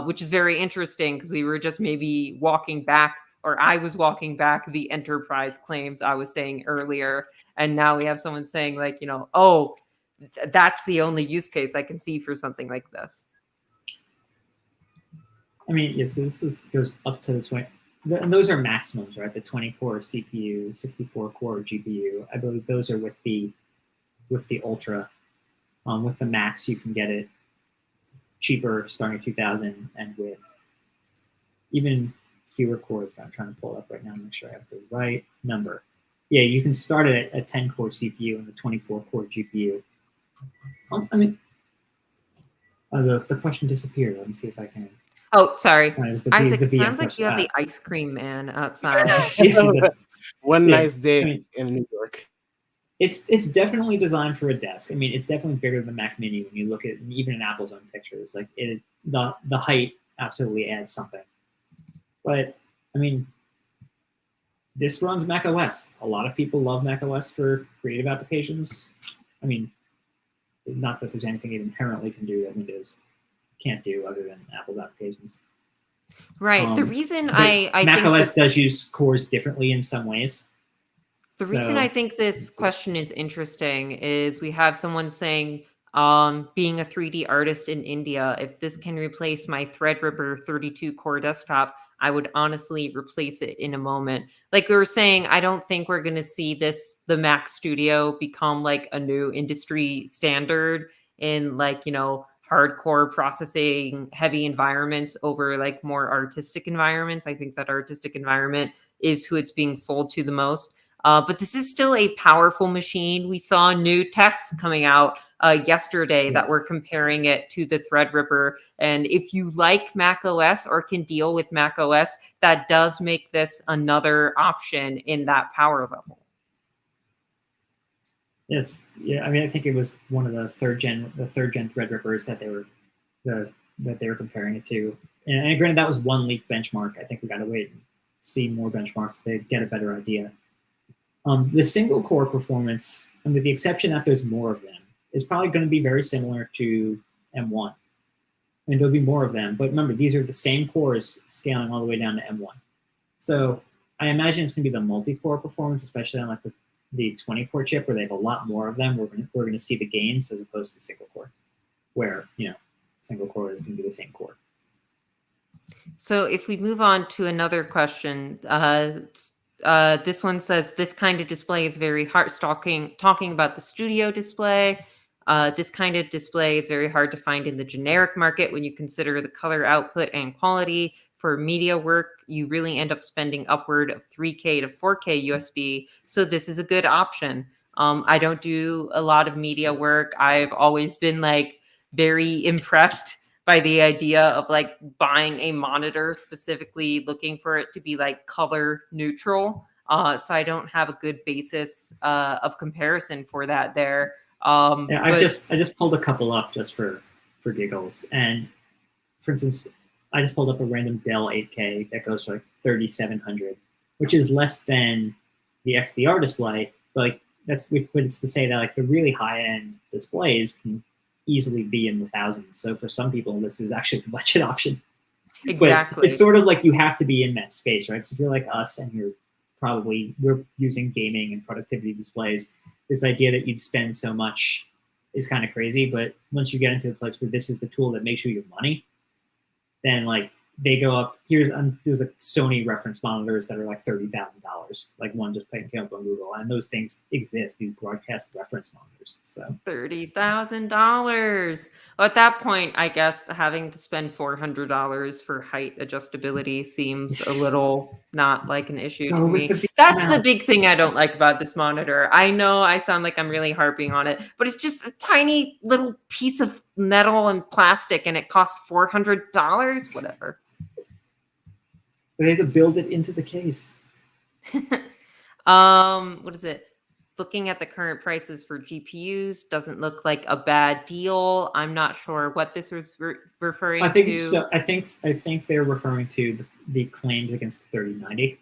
which is very interesting because we were just maybe walking back, or I was walking back the enterprise claims I was saying earlier. And now we have someone saying like, oh, that's the only use case I can see for something like this. I mean, yes, goes up to the 20, and those are maximums, right? The 20-core CPU, 64-core GPU. I believe those are with the Ultra. With the Max, you can get it cheaper, starting at 2,000, and with even fewer cores. I'm trying to pull it up right now to make sure I have the right number. Yeah, you can start it at a 10-core CPU and a 24-core GPU. The question disappeared. Let me see if I can. Oh, sorry. Isaac, it sounds like you have the ice cream man outside. One nice day in New York. It's definitely designed for a desk. I mean, it's definitely bigger than the Mac Mini when you look at even in Apple's own pictures. Like the height absolutely adds something. But I mean, this runs Mac OS. A lot of people love Mac OS for creative applications. I mean, not that there's anything it inherently can do that Windows can't do other than Apple's applications. Right. The reason I Mac think OS does use cores differently in some ways. The reason I think this question is interesting is we have someone saying, being a 3D artist in India, if this can replace my Threadripper 32-core desktop, I would honestly replace it in a moment. Like we were saying, I don't think we're going to see the Mac Studio become like a new industry standard in like, hardcore processing heavy environments over like more artistic environments. I think that artistic environment is who it's being sold to the most. But this is still a powerful machine. We saw new tests coming out yesterday that were comparing it to the Threadripper. And if you like Mac OS or can deal with Mac OS, that does make this another option in that power level. Yes, yeah. I mean, I think it was one of the third gen Threadrippers that they were comparing it to. And granted, that was one leak benchmark. I think we got to wait and see more benchmarks to get a better idea. The single core performance, and with the exception that there's more of them, is probably going to be very similar to M1. I mean, there'll be more of them, but remember, these are the same cores scaling all the way down to M1. So I imagine it's going to be the multi-core performance, especially on like the 20-core chip, where they have a lot more of them. We're going to see the gains as opposed to single core, where single core is going to be the same core. So if we move on to another question. This one says, this kind of display is very hard, talking about the studio display. This kind of display is very hard to find in the generic market when you consider the color output and quality. For media work, you really end up spending upward of $3K to $4K USD. So this is a good option. I don't do a lot of media work. I've always been like very impressed by the idea of like buying a monitor, specifically looking for it to be like color neutral. So I don't have a good basis of comparison for that there. Yeah, I just pulled a couple up just for giggles. And for instance, I just pulled up a random Dell 8K that goes for like 3,700, which is less than the XDR display. But like but it's to say that like the really high end displays can easily be in the thousands. So for some people, this is actually the budget option. Exactly. But it's sort of like you have to be in that space, right? So if you're like us and we're using gaming and productivity displays, this idea that you'd spend so much is kind of crazy. But once you get into a place where this is the tool that makes you your money, then like they go up. There's like Sony reference monitors that are like $30,000. Like one just came up on Google, and those things exist. These broadcast reference monitors. So $30,000. Well, at that point, I guess having to spend $400 for height adjustability seems a little not like an issue to me. That's the big thing I don't like about this monitor. I know I sound like I'm really harping on it, but it's just a tiny little piece of metal and plastic, and it costs $400. Whatever. They had to build it into the case. What is it? Looking at the current prices for GPUs doesn't look like a bad deal. I'm not sure what this was referring to. So. I think they're referring to the claims against the 3090.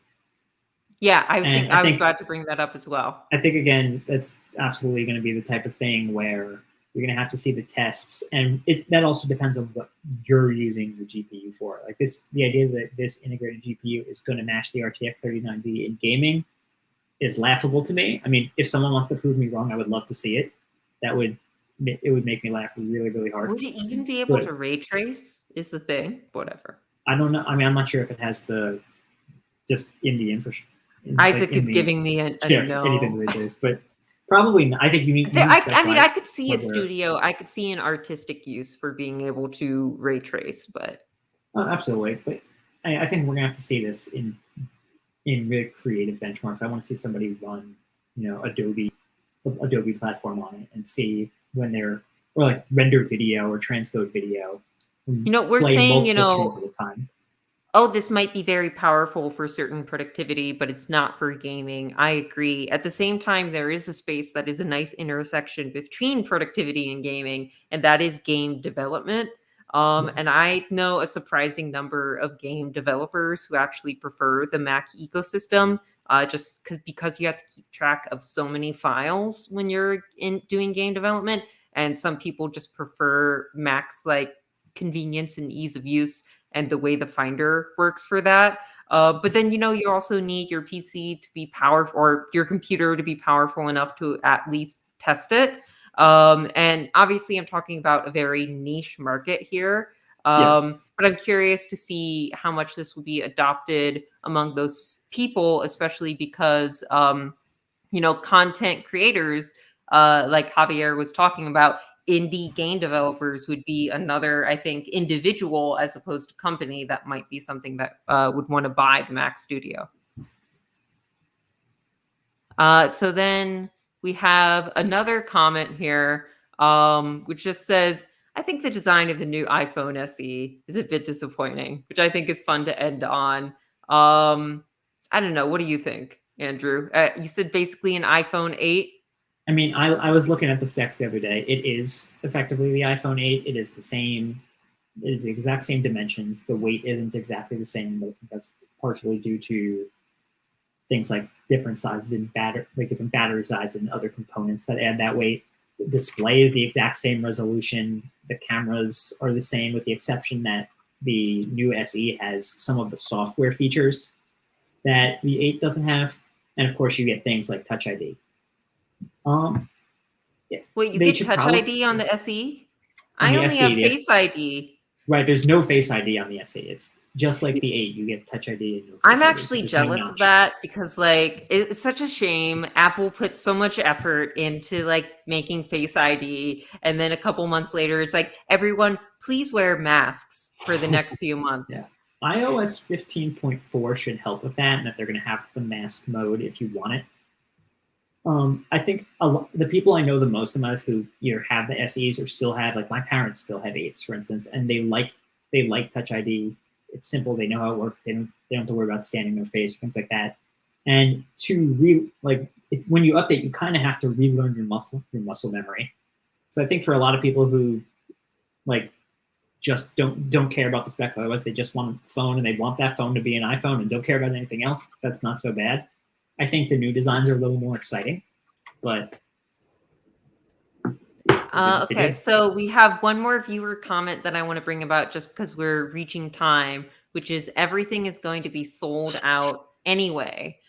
Yeah, I was about to bring that up as well. I think again, that's absolutely going to be the type of thing where you're going to have to see the tests, and that also depends on what you're using the GPU for. Like the idea that this integrated GPU is going to match the RTX 3090 in gaming is laughable to me. I mean, if someone wants to prove me wrong, I would love to see it. It would make me laugh really, really hard. Would it even be able to ray trace? Is the thing? Whatever. I don't know. I mean, I'm not sure if it has just in the infrastructure. Isaac is giving me a no. Anything ray trace, but. Probably not. I think you need. I could see a studio. I could see an artistic use for being able to ray trace, but absolutely. But I think we're gonna have to see this in really creative benchmarks. I want to see somebody run, Adobe platform on it and see when they're or like render video or transcode video. We're saying at a time. Oh, this might be very powerful for certain productivity, but it's not for gaming. I agree. At the same time, there is a space that is a nice intersection between productivity and gaming, and that is game development. And I know a surprising number of game developers who actually prefer the Mac ecosystem, just because you have to keep track of so many files when you're doing game development. And some people just prefer Mac's like convenience and ease of use and the way the Finder works for that. But then, you also need your PC to be powerful, or your computer to be powerful enough to at least test it. And obviously, I'm talking about a very niche market here. But I'm curious to see how much this will be adopted among those people, especially because, content creators, like Javier was talking about, indie game developers would be another, I think, individual as opposed to company that might be something that would want to buy the Mac Studio. So then we have another comment here, which just says, I think the design of the new iPhone SE is a bit disappointing, which I think is fun to end on. I don't know. What do you think, Andrew? You said basically an iPhone 8. I mean, I was looking at the specs the other day. It is effectively the iPhone 8. It is the same. It is the exact same dimensions. The weight isn't exactly the same, but that's partially due to things like different sizes in different battery sizes and other components that add that weight. The display is the exact same resolution. The cameras are the same, with the exception that the new SE has some of the software features that the 8 doesn't have, and of course, you get things like Touch ID. Yeah. Wait, you get Touch ID on the SE? I only have Face ID. Right, there's no Face ID on the SE. It's just like the 8. You get Touch ID and no Face I'm ID, actually jealous of that because, like, it's such a shame. Apple put so much effort into, like, making Face ID, and then a couple months later, it's like, everyone, please wear masks for the next few months. Yeah. iOS 15.4 should help with that, and that they're going to have the mask mode if you want it. I think the people I know the most amount of who either have the SEs or still have, like my parents still have 8s, for instance, and they like Touch ID. It's simple. They know how it works. They don't have to worry about scanning their face, things like that. And when you update, you kind of have to relearn your muscle memory. So I think for a lot of people who like just don't care about the spec, otherwise they just want a phone and they want that phone to be an iPhone and don't care about anything else, that's not so bad. I think the new designs are a little more exciting, but okay, so we have one more viewer comment that I want to bring about just because we're reaching time, which is everything is going to be sold out anyway.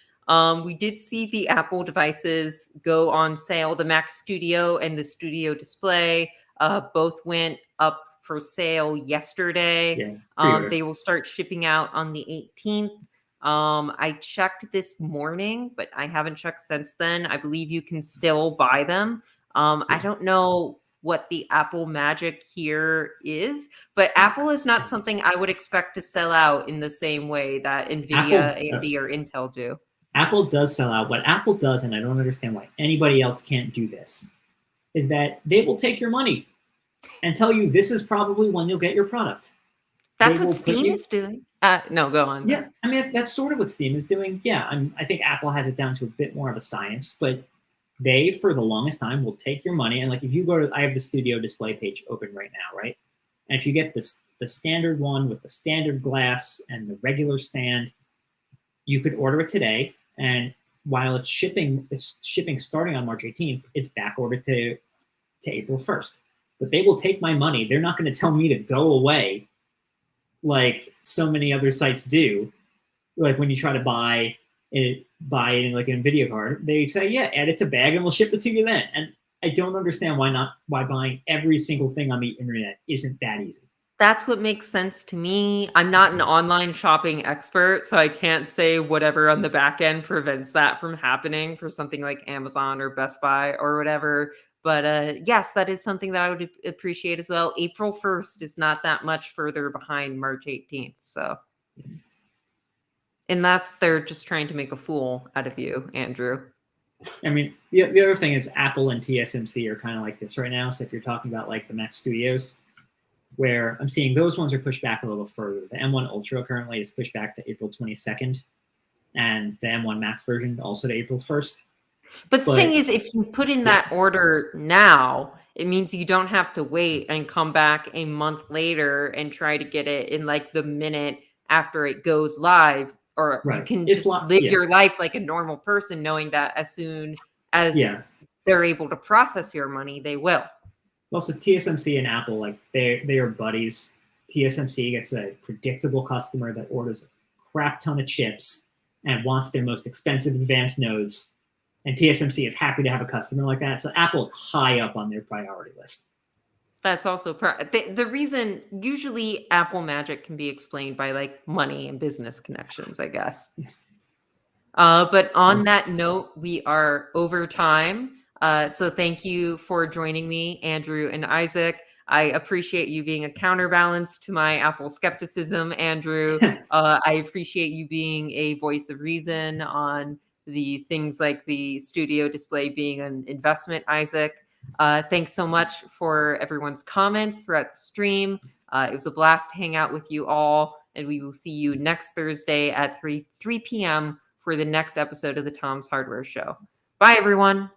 We did see the Apple devices go on sale. The Mac Studio and the Studio Display both went up for sale yesterday. Yeah, they will start shipping out on the 18th. I checked this morning, but I haven't checked since then. I believe you can still buy them. I don't know what the Apple magic here is, but Apple is not something I would expect to sell out in the same way that NVIDIA, AMD, or Intel do. Apple does sell out. What Apple does, and I don't understand why anybody else can't do this, is that they will take your money and tell you this is probably when you'll get your product. That's what Steam is doing. No, go on. Yeah, I mean, that's sort of what Steam is doing. Yeah, I think Apple has it down to a bit more of a science, but they, for the longest time, will take your money. And like, if you go to, I have the Studio Display page open right now, right? And if you get the standard one with the standard glass and the regular stand, you could order it today. And while it's shipping starting on March 18th, it's back ordered to April 1st. But they will take my money. They're not going to tell me to go away like so many other sites do. Like when you try to buy it in like an NVIDIA card, they say, yeah, add it to bag and we'll ship it to you then. And I don't understand why buying every single thing on the internet isn't that easy. That's what makes sense to me. I'm not an online shopping expert, so I can't say whatever on the back end prevents that from happening for something like Amazon or Best Buy or whatever. But yes, that is something that I would appreciate as well. April 1st is not that much further behind March 18th. So, unless they're just trying to make a fool out of you, Andrew. I mean, the other thing is Apple and TSMC are kind of like this right now. So if you're talking about like the Mac Studios, where I'm seeing those ones are pushed back a little further. The M1 Ultra currently is pushed back to April 22nd, and the M1 Max version also to April 1st. But the thing is, if you put in that order now, it means you don't have to wait and come back a month later and try to get it in like the minute after it goes live. Or you can just live your life like a normal person, knowing that as soon as they're able to process your money, they will. Also, TSMC and Apple, like they are buddies. TSMC gets a predictable customer that orders a crap ton of chips and wants their most expensive advanced nodes. And TSMC is happy to have a customer like that. So Apple's high up on their priority list. That's also the reason. Usually Apple magic can be explained by like money and business connections, I guess. But on that note, we are over time. So thank you for joining me, Andrew and Isaac. I appreciate you being a counterbalance to my Apple skepticism, Andrew. I appreciate you being a voice of reason on the things like the Studio Display being an investment, Isaac. Thanks so much for everyone's comments throughout the stream. It was a blast to hang out with you all, and we will see you next Thursday at 3 p.m. for the next episode of the Tom's Hardware Show. Bye, everyone.